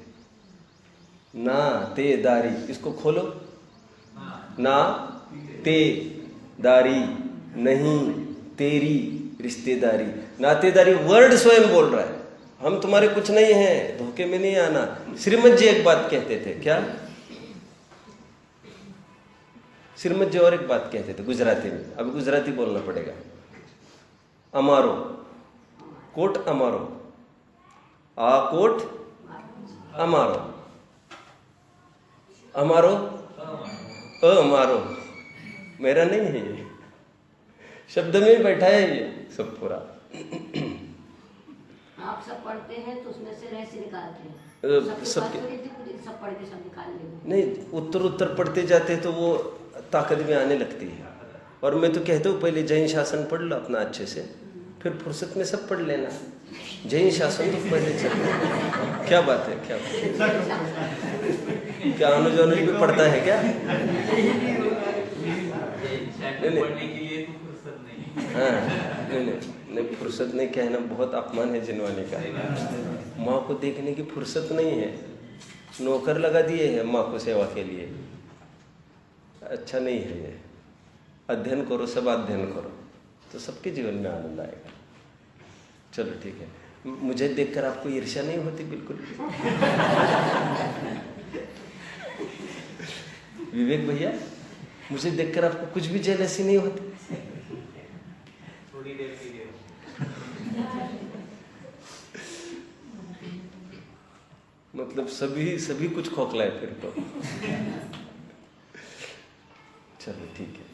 नातेदारी, इसको खोलो। ना तेदारी, नहीं तेरी रिश्तेदारी। नातेदारी वर्ड स्वयं बोल रहा है, हम तुम्हारे कुछ नहीं हैं, धोखे में नहीं आना। श्रीमद जी एक बात कहते थे, क्या? श्रीमद जी और एक बात कहते थे गुजराती में, अभी गुजराती बोलना पड़ेगा। अमारो, कोट अमारो, आकोट अमारो, अमारो अमारो, मेरा नहीं है ये, शब्द में बैठा है ये सब पूरा। आप सब पढ़ते हैं तो उसमें से रह से निकालते हैं, सबके सब पढ़ के सब निकाल लेंगे। नहीं, उत्तर उत्तर पढ़ते जाते तो वो ताकत में आने लगती है। और मैं तो कहता हूँ पहले जैन शासन पढ़ लो अपना अच्छे से, फिर फुर्सत में सब पढ़ लेना। जैन शासन तो पहले चल। क्या बात है, क्या बात है? क्या अनुज अनुज भी पढ़ता है क्या? हाँ, नहीं, फुर्सत नहीं कहना बहुत अपमान है जिनवाने का। माँ को देखने की फुर्सत नहीं है, नौकर लगा दिए हैं माँ को सेवा के लिए। अच्छा नहीं है ये। अध्ययन करो, सब अध्ययन करो तो सबके जीवन में आनंद आएगा। चलो ठीक है, मुझे देखकर आपको ईर्ष्या नहीं होती बिल्कुल भी? विवेक भैया, मुझे देखकर आपको कुछ भी जेलसी नहीं होती? थोड़ी देर के लिए। मतलब सभी कुछ खोखला है फिर तो। चलो ठीक है।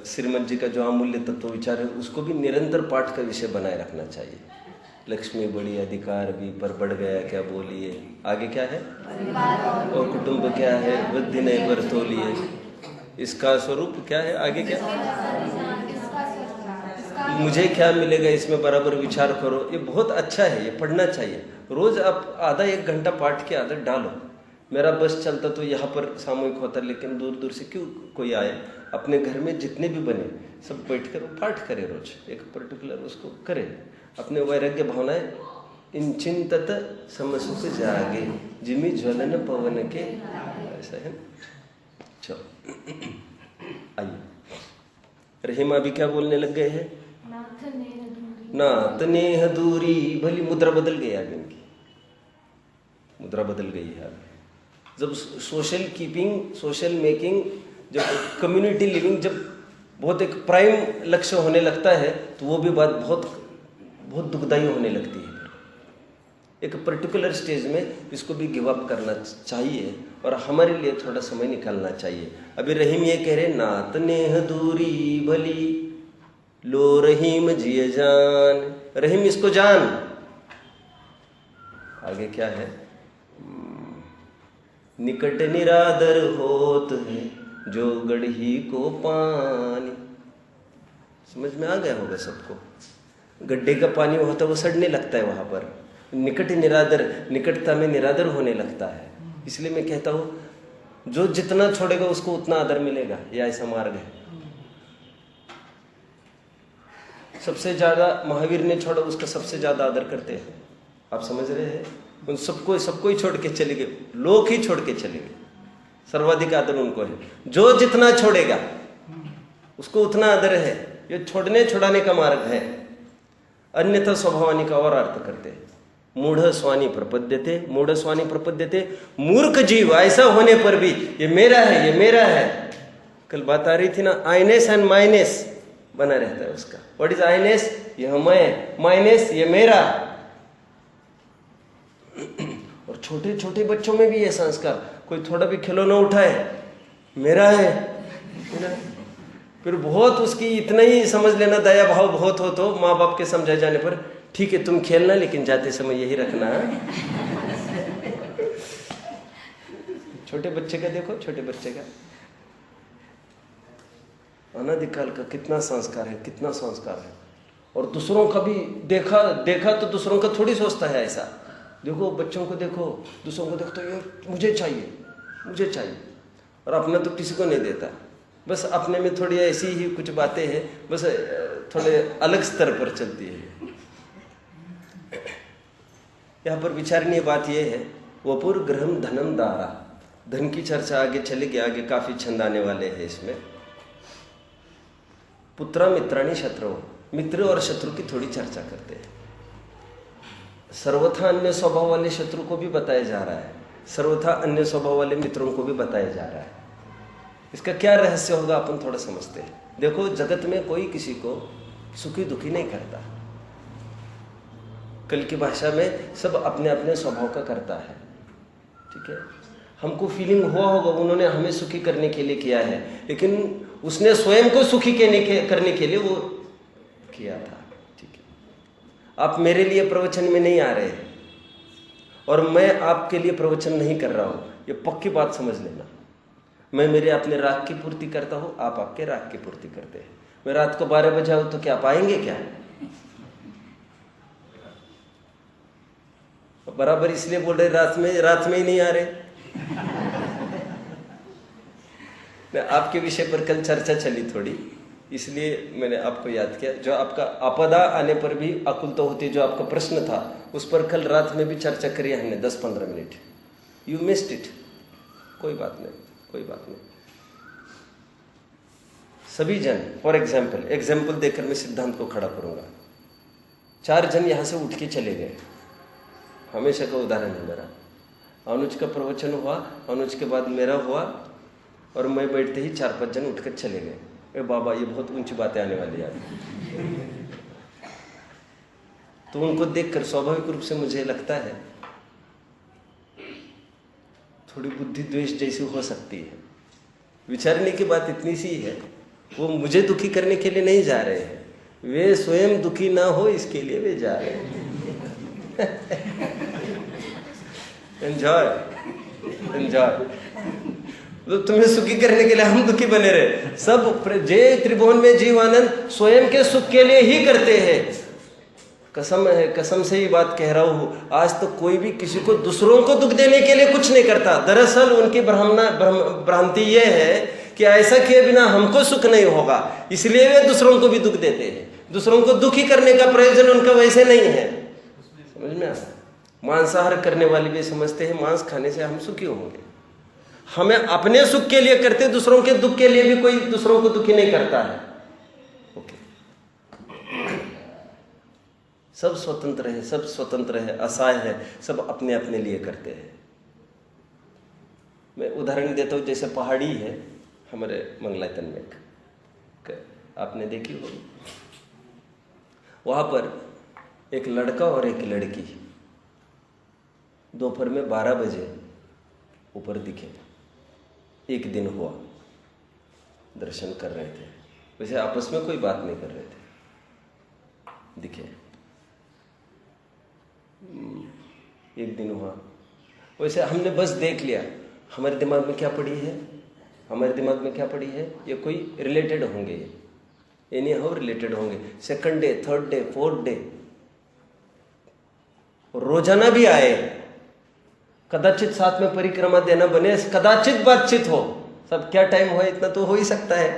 श्रीमद जी का जो अमूल्य तत्व विचार है उसको भी निरंतर पाठ का विषय बनाए रखना चाहिए। लक्ष्मी बड़ी, अधिकार भी पर बढ़ गया क्या बोलिए, आगे क्या है, और कुटुंब क्या है, वृद्धि नहीं बर तोलिए, इसका स्वरूप क्या है, आगे क्या, मुझे क्या मिलेगा इसमें बराबर विचार करो। ये बहुत अच्छा है, ये पढ़ना चाहिए। रोज आप आधा एक घंटा पाठ की आदत डालो। मेरा बस चलता तो यहाँ पर सामूहिक होता, लेकिन दूर दूर से क्यों कोई आए, अपने घर में जितने भी बने सब बैठ कर पाठ करे, रोज एक पर्टिकुलर उसको करे। अपने वैराग्य भावनाएं इन चिंतत समसुख जागे, जिमी ज्वलन पवन के, ऐसा है। चलो आइए, रहीमा भी क्या बोलने लग गए हैं, नाथ नेह दूरी। भली मुद्रा बदल गई अब इनकी, मुद्रा बदल गई है। जब सोशल कीपिंग, सोशल मेकिंग, जब कम्युनिटी लिविंग जब बहुत एक प्राइम लक्ष्य होने लगता है तो वो भी बात बहुत बहुत दुखदायी होने लगती है। एक पर्टिकुलर स्टेज में इसको भी गिव अप करना चाहिए और हमारे लिए थोड़ा समय निकालना चाहिए। अभी रहीम ये कह रहे, नात नेह दूरी भली लो रहीम जिय जान। रहीम इसको जान, आगे क्या है, निकट निरादर होत है जो गढ़ी को पानी। समझ में आ गया होगा सबको। गड्ढे का पानी होता है वो सड़ने लगता है वहां पर, निकट निरादर, निकटता में निरादर होने लगता है। इसलिए मैं कहता हूं जो जितना छोड़ेगा उसको उतना आदर मिलेगा, यह ऐसा मार्ग है। सबसे ज्यादा महावीर ने छोड़ा, उसका सबसे ज्यादा आदर करते हैं। आप समझ रहे हैं, उन सबको ही छोड़ के चले गए, लोग ही छोड़ के चले गए, सर्वाधिक आदर उनको है। जो जितना छोड़ेगा उसको उतना आदर है। ये छोड़ने छुड़ाने का मार्ग है। अन्यथा स्वभावानी का और अर्थ करते हैं, मूढ़ स्वानी प्रपद्यते, मूढ़ स्वानी प्रपद्यते, मूर्ख जीव ऐसा होने पर भी ये मेरा है, ये मेरा है। कल बात आ रही थी ना, आइनेस एंड माइनेस बना रहता है उसका। व्हाट इज आइनेस, यह मैं, माइनेस ये मेरा। और छोटे छोटे बच्चों में भी ये संस्कार, कोई थोड़ा भी खिलौना उठाए मेरा है, फिर बहुत उसकी इतना ही समझ लेना, दया भाव बहुत हो तो माँ बाप के समझाए जाने पर ठीक है तुम खेलना, लेकिन जाते समय यही रखना। छोटे बच्चे का देखो, छोटे बच्चे का अनादिकाल का कितना संस्कार है, कितना संस्कार है। और दूसरों का भी देखा तो दूसरों का थोड़ी सोचता है ऐसा। देखो बच्चों को देखो, दूसरों को देखो तो ये मुझे चाहिए, और अपना तो किसी को नहीं देता। बस अपने में थोड़ी ऐसी ही कुछ बातें हैं, बस थोड़े अलग स्तर पर चलती है। यहाँ पर विचारणीय बात यह है, वपुर ग्रहम धनम दारा। धन की चर्चा आगे चलेगी, आगे काफी छंद आने वाले हैं इसमें। पुत्रा मित्राणी शत्रु, मित्र और शत्रु की थोड़ी चर्चा करते हैं। सर्वथा अन्य स्वभाव वाले शत्रु को भी बताया जा रहा है, सर्वथा अन्य स्वभाव वाले मित्रों को भी बताया जा रहा है। इसका क्या रहस्य होगा अपन थोड़ा समझते हैं। देखो जगत में कोई किसी को सुखी दुखी नहीं करता। कल की भाषा में सब अपने अपने स्वभाव का करता है, ठीक है। हमको फीलिंग हुआ होगा उन्होंने हमें सुखी करने के लिए किया है, लेकिन उसने स्वयं को सुखी करने के लिए वो किया था, ठीक है। आप मेरे लिए प्रवचन में नहीं आ रहे हैं और मैं आपके लिए प्रवचन नहीं कर रहा हूं, ये पक्की बात समझ लेना। मैं मेरे अपने राग की पूर्ति करता हूं, आप आपके राग की पूर्ति करते हैं। मैं रात को 12 बजे आऊं तो क्या आप आएंगे क्या? बराबर इसलिए बोल रहे रात में ही नहीं आ रहे। आपके विषय पर कल चर्चा चली थोड़ी, इसलिए मैंने आपको याद किया। जो आपका आपदा आने पर भी अकुल तो होती, जो आपका प्रश्न था उस पर कल रात में भी चर्चा करी हमने 10-15 मिनट। यू मिस्ड इट, कोई बात नहीं, कोई बात नहीं। सभी जन, फॉर एग्जाम्पल देकर मैं सिद्धांत को खड़ा करूंगा। 4 जन यहां से उठ के चले गए, हमेशा का उदाहरण है मेरा। अनुज का प्रवचन हुआ, अनुज के बाद मेरा हुआ और मैं बैठते ही 4-5 जन उठकर चले गए। अरे बाबा ये बहुत ऊंची बातें आने वाली यार। तो उनको देखकर स्वाभाविक रूप से मुझे लगता है थोड़ी बुद्धि द्वेष जैसी हो सकती है। विचारने की बात इतनी सी है, वो मुझे दुखी करने के लिए नहीं जा रहे हैं, वे स्वयं दुखी ना हो इसके लिए वे जा रहे हैं। एंजॉय। तो तुम्हें सुखी करने के लिए हम दुखी बने रहे। सब जे त्रिभुवन में जीवानंद स्वयं के सुख के लिए ही करते हैं। कसम है, कसम से ही बात कह रहा हूं, आज तो कोई भी किसी को दूसरों को दुख देने के लिए कुछ नहीं करता। दरअसल उनकी भ्रांति ये है कि ऐसा किए बिना हमको सुख नहीं होगा, इसलिए वे दूसरों को भी दुख देते हैं। दूसरों को दुखी करने का प्रयोजन उनका वैसे नहीं है। समझ में आता? मांसाहार करने वाले भी समझते हैं मांस खाने से हम सुखी होंगे। हमें अपने सुख के लिए करते, दूसरों के दुख के लिए भी कोई दूसरों को दुखी नहीं करता है। ओके, सब स्वतंत्र है, सब स्वतंत्र है, असहाय है, सब अपने अपने लिए करते हैं। मैं उदाहरण देता हूं, जैसे पहाड़ी है हमारे मंगलायतन में, आपने देखी होगी। वहां पर एक लड़का और एक लड़की दोपहर में 12 बजे ऊपर दिखे। एक दिन हुआ, दर्शन कर रहे थे, वैसे आपस में कोई बात नहीं कर रहे थे, दिखे। एक दिन हुआ, वैसे हमने बस देख लिया। हमारे दिमाग में क्या पड़ी है, हमारे दिमाग में क्या पड़ी है, ये कोई रिलेटेड होंगे, एनी हाउ रिलेटेड होंगे। Second day, third day, fourth day, रोजाना भी आए, कदाचित साथ में परिक्रमा देना बने, कदाचित बातचीत हो, सब क्या टाइम हो, इतना तो हो ही सकता है।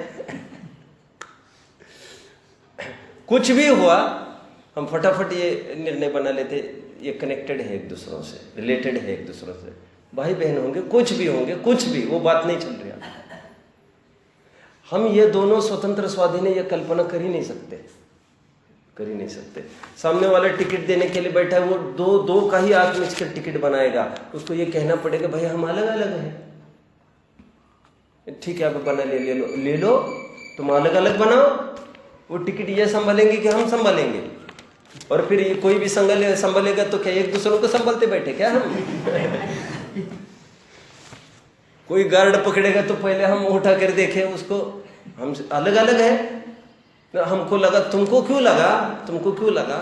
कुछ भी हुआ, हम फटाफट ये निर्णय बना लेते, ये कनेक्टेड है एक दूसरों से, रिलेटेड है एक दूसरों से, भाई बहन होंगे, कुछ भी होंगे, कुछ भी, वो बात नहीं चल रही। हम ये दोनों स्वतंत्र स्वाधीन है, ये कल्पना कर ही नहीं सकते, कर ही नहीं सकते। सामने वाला टिकट देने के लिए बैठा है, वो दो का ही आंख मिच कर टिकट बनाएगा, उसको ये कहना पड़ेगा भाई हम अलग अलग हैं। ठीक है, आप बना ले लो, तुम अलग अलग बनाओ, वो टिकट ये संभालेंगे कि हम संभालेंगे। और फिर ये कोई भी संभालेगा तो क्या एक दूसरों को संभालते बैठे क्या हम? कोई गार्ड पकड़ेगा तो पहले हम उठा कर देखें उसको, हम अलग अलग है। हमको लगा, तुमको क्यों लगा?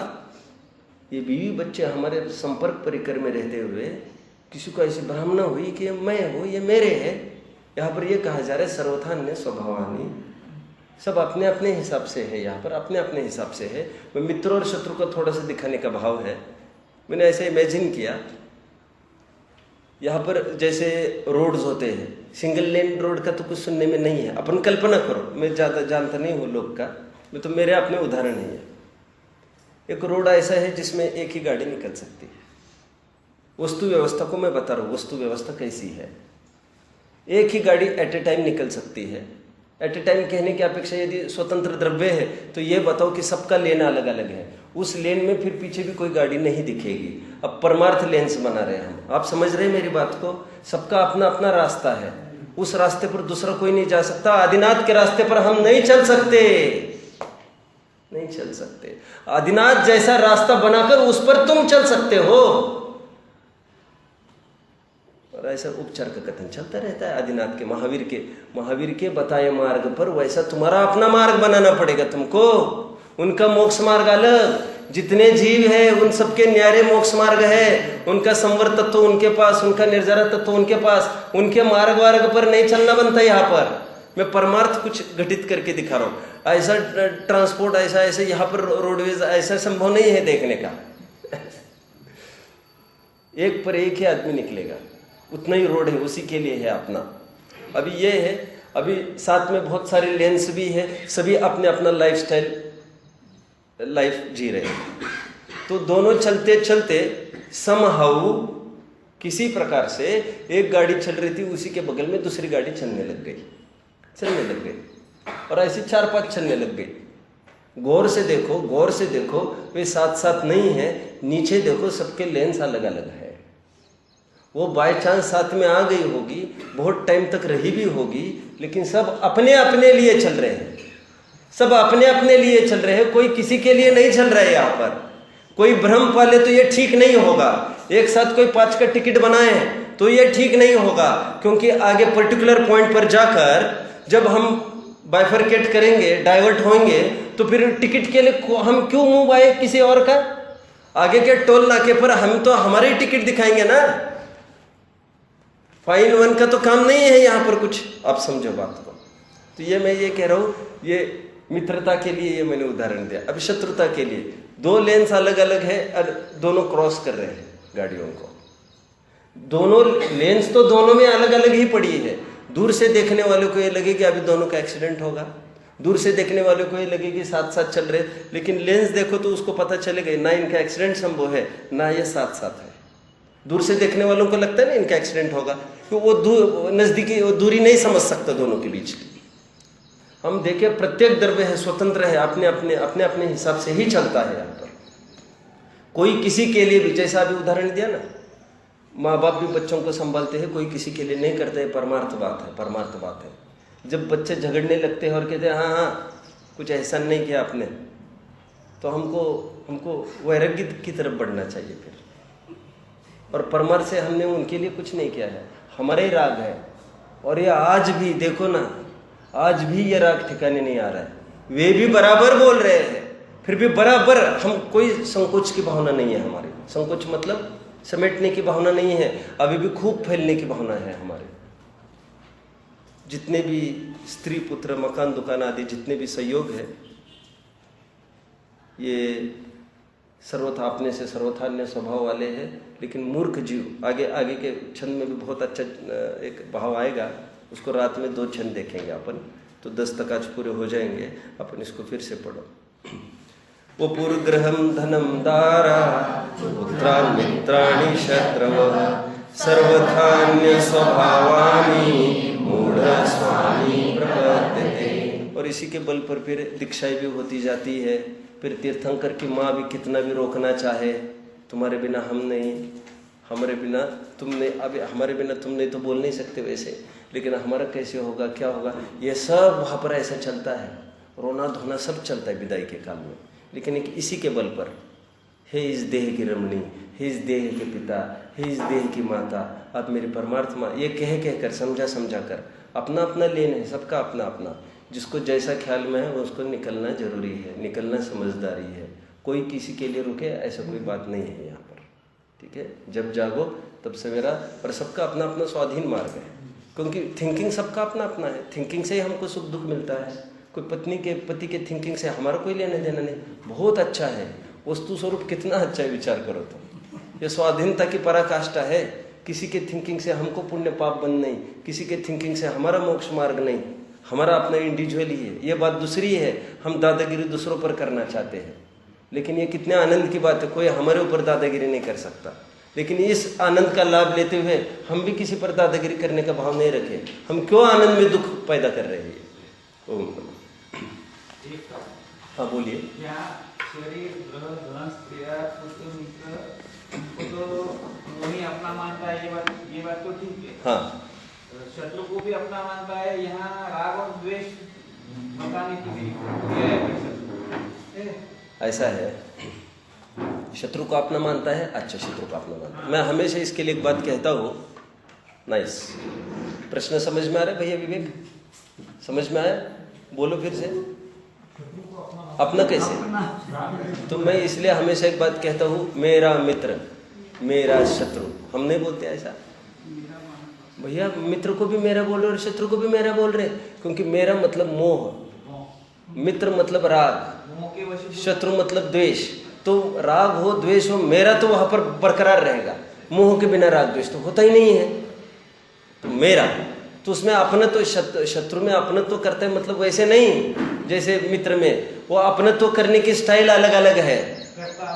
ये बीवी बच्चे हमारे संपर्क परिकर में रहते हुए किसी को ऐसी भ्रम न हुई कि मैं हूं, ये मेरे है। यहाँ पर ये कहा जा रहा है सर्वथान्य स्वभावानी, सब अपने अपने हिसाब से है, यहाँ पर अपने अपने हिसाब से है। मैं मित्र और शत्रु को थोड़ा सा दिखाने का भाव है। मैंने ऐसे इमेजिन किया, यहाँ पर जैसे रोड्स होते हैं, सिंगल लेन रोड का तो कुछ सुनने में नहीं है, अपन कल्पना करो, मैं ज़्यादा जानता नहीं हूँ लोग का, मैं तो मेरे अपने उदाहरण नहीं है। एक रोड ऐसा है जिसमें एक ही गाड़ी निकल सकती है। वस्तु व्यवस्था को मैं बता रहा हूँ, वस्तु व्यवस्था कैसी है। एक ही गाड़ी एट ए टाइम निकल सकती है। एट ए टाइम कहने की अपेक्षा यदि स्वतंत्र द्रव्य है तो ये बताओ कि सबका लेन अलग अलग है, उस लेन में फिर पीछे भी कोई गाड़ी नहीं दिखेगी। अब परमार्थ लेन्स बना रहे हैं हम, आप समझ रहे हैं मेरी बात को? सबका अपना अपना रास्ता है, उस रास्ते पर दूसरा कोई नहीं जा सकता। आदिनाथ के रास्ते पर हम नहीं चल सकते। नहीं चल सकते। आदिनाथ जैसा रास्ता बनाकर उस पर तुम चल सकते हो, और ऐसा उपचार का कथन चलता रहता है आदिनाथ के, महावीर के बताए मार्ग पर वैसा तुम्हारा अपना मार्ग बनाना पड़ेगा तुमको। उनका मोक्ष मार्ग अलग, जितने जीव है उन सबके न्यारे मोक्ष मार्ग है, उनका संवर तत्व उनके पास, उनका निर्जरा तत्व उनके पास, उनके मार्ग पर नहीं चलना बनता। यहाँ पर मैं परमार्थ कुछ घटित करके दिखा रहा हूँ। ऐसा ट्रांसपोर्ट ऐसा यहाँ पर रोडवेज ऐसा संभव नहीं है देखने का। एक पर एक ही आदमी निकलेगा, उतना ही रोड है, उसी के लिए है अपना। अभी ये है, अभी साथ में बहुत सारे लेंस भी है, सभी अपने अपना लाइफ जी रहे हैं। तो दोनों चलते चलते समहाउ किसी प्रकार से एक गाड़ी चल रही थी, उसी के बगल में दूसरी गाड़ी चलने लग गई, और ऐसे 4-5 चलने लग गई। गौर से देखो वे साथ साथ नहीं है, नीचे देखो सबके लेंस अलग अलग है। वो बाय चांस साथ में आ गई होगी, बहुत टाइम तक रही भी होगी, लेकिन सब अपने अपने लिए चल रहे हैं, सब अपने अपने लिए चल रहे हैं, कोई किसी के लिए नहीं चल रहा है। यहाँ पर कोई भ्रम पाले तो ये ठीक नहीं होगा। एक साथ कोई 5 का टिकट बनाए तो ये ठीक नहीं होगा, क्योंकि आगे पर्टिकुलर पॉइंट पर जाकर जब हम बाइफरकेट करेंगे, डाइवर्ट होंगे, तो फिर टिकट के लिए हम क्यों मुंह आए किसी और का? आगे के टोल नाके पर हम तो हमारे ही टिकट दिखाएंगे ना। फाइन 1 का तो काम नहीं है यहाँ पर कुछ, आप समझो बात को। तो ये मैं ये कह रहा हूँ, ये मित्रता के लिए ये मैंने उदाहरण दिया। अब शत्रुता के लिए 2 लेन्स अलग अलग है और दोनों क्रॉस कर रहे हैं गाड़ियों को। दोनों लेन्स तो दोनों में अलग अलग ही पड़ी है। दूर से देखने वाले को ये लगे कि अभी दोनों का एक्सीडेंट होगा, दूर से देखने वाले को ये लगे कि साथ साथ चल रहे, लेकिन लेंस देखो तो उसको पता चलेगा ना इनका एक्सीडेंट संभव है, ना ये साथ साथ है। दूर से देखने वालों को लगता है ना इनका एक्सीडेंट होगा, तो वो नजदीकी दूरी नहीं समझ सकता दोनों के बीच की। हम देखें, प्रत्येक द्रव्य है, स्वतंत्र है, अपने अपने हिसाब से ही चलता है। यहाँ पर कोई किसी के लिए भी, जैसा अभी उदाहरण दिया ना, माँ बाप भी बच्चों को संभालते हैं, कोई किसी के लिए नहीं करते है, परमार्थ बात है। जब बच्चे झगड़ने लगते हैं और कहते हैं हाँ कुछ एहसान नहीं किया आपने, तो हमको वैराग्य की तरफ बढ़ना चाहिए फिर। और परमार्थ से हमने उनके लिए कुछ नहीं किया है, हमारा ही राग है। और ये आज भी देखो ना, आज भी ये राग ठिकाने नहीं आ रहा है। वे भी बराबर बोल रहे हैं, फिर भी बराबर हम, कोई संकोच की भावना नहीं है हमारी। संकोच मतलब समेटने की भावना नहीं है, अभी भी खूब फैलने की भावना है हमारे। जितने भी स्त्री पुत्र मकान दुकान आदि जितने भी सहयोग है, ये सर्वथा अपने से सर्वथान्य स्वभाव वाले हैं। लेकिन मूर्ख जीव, आगे के छंद में भी बहुत अच्छा एक भाव आएगा, उसको रात में 2 छंद देखेंगे अपन, तो 10 तक आज पूरे हो जाएंगे। अपन इसको फिर से पढ़ो। वो पूर्वग्रहम धनम दारा पुत्रान् मित्राणि शत्रवः सर्वथान्य स्वभावानि मूढ़ स्वामी प्रपद्यते। और इसी के बल पर फिर दीक्षाएं भी होती जाती है। फिर तीर्थंकर की माँ भी कितना भी रोकना चाहे, तुम्हारे बिना हम नहीं, हमारे बिना तुम नहीं, अभी हमारे बिना तुम नहीं तो बोल नहीं सकते वैसे, लेकिन हमारा कैसे होगा, क्या होगा, ये सब वहाँ पर ऐसा चलता है। रोना धोना सब चलता है विदाई के काल में। लेकिन एक इसी के बल पर, हे इस देह की रमणी, हे इस देह के पिता, हे इस देह की माता, आप मेरी परमार्थ माँ, ये कह कर समझा कर, अपना अपना लेन है, सबका अपना अपना, जिसको जैसा ख्याल में है उसको निकलना जरूरी है, निकलना समझदारी है। कोई किसी के लिए रुके ऐसा कोई बात नहीं है यहाँ पर, ठीक है। जब जागो तब सवेरा, पर सबका अपना अपना स्वाधीन मार्ग है, क्योंकि थिंकिंग सबका अपना अपना है। थिंकिंग से ही हमको सुख दुख मिलता है। कोई पति के थिंकिंग से हमारा कोई लेना देना नहीं, बहुत अच्छा है, वस्तु स्वरूप कितना अच्छा है, विचार करो तो। ये स्वाधीनता की पराकाष्ठा है। किसी के थिंकिंग से हमको पुण्य पाप बंद नहीं, किसी के थिंकिंग से हमारा मोक्ष मार्ग नहीं, हमारा अपना इंडिविजुअल ही है। ये बात दूसरी है, हम दादागिरी दूसरों पर करना चाहते हैं, लेकिन ये कितने आनंद की बात है, कोई हमारे ऊपर दादागिरी नहीं कर सकता। लेकिन इस आनंद का लाभ लेते हुए हम भी किसी पर दादागिरी करने का भाव नहीं रखें। हम क्यों आनंद में दुख पैदा कर रहे हैं? ओम। हाँ बोलिए। शरीर ग्रह धन क्रिया पुत्र मित्र को तो वही अपना मानता है, ये बात तो ठीक है। हाँ, शत्रु को भी अपना मानता है। यहाँ राग और द्वेष मकाने की भी ऐसा है, शत्रु को अपना मानता है, अच्छा शत्रु को अपना मानता है। मैं हमेशा इसके लिए एक बात कहता हूँ, नाइस, प्रश्न समझ में आ रहा है भैया विवेक? समझ में आया? बोलो फिर से, अपना कैसे? तो मैं इसलिए हमेशा एक बात कहता हूँ, मेरा मित्र मेरा शत्रु। हम नहीं बोलते ऐसा भैया, मित्र को भी मेरा बोल रहे और शत्रु को भी मेरा बोल रहे, क्योंकि मेरा मतलब मोह, मित्र मतलब राग, शत्रु मतलब द्वेष। तो राग हो द्वेष हो, मेरा तो वहां पर बरकरार रहेगा। मोह के बिना राग द्वेष तो होता ही नहीं है। तो मेरा तो उसमें अपनत्व, शत्रु में अपनत्व करता है, मतलब वैसे नहीं जैसे मित्र में, वो अपनत्व करने की स्टाइल अलग अलग है।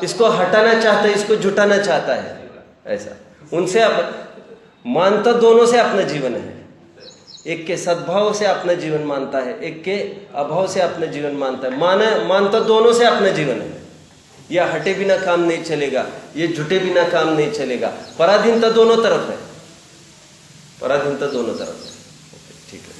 इसको हटाना चाहता है, इसको जुटाना चाहता है, ऐसा। उनसे मानता दोनों से अपना जीवन है, एक के सद्भाव से अपना जीवन मानता है, एक के अभाव से अपना जीवन मानता है। मानता दोनों से अपना जीवन है। यह हटे बिना काम नहीं चलेगा, ये जुटे बिना काम नहीं चलेगा। पराधीनता दोनों तरफ है, पराधीनता दोनों तरफ है। ठीक है।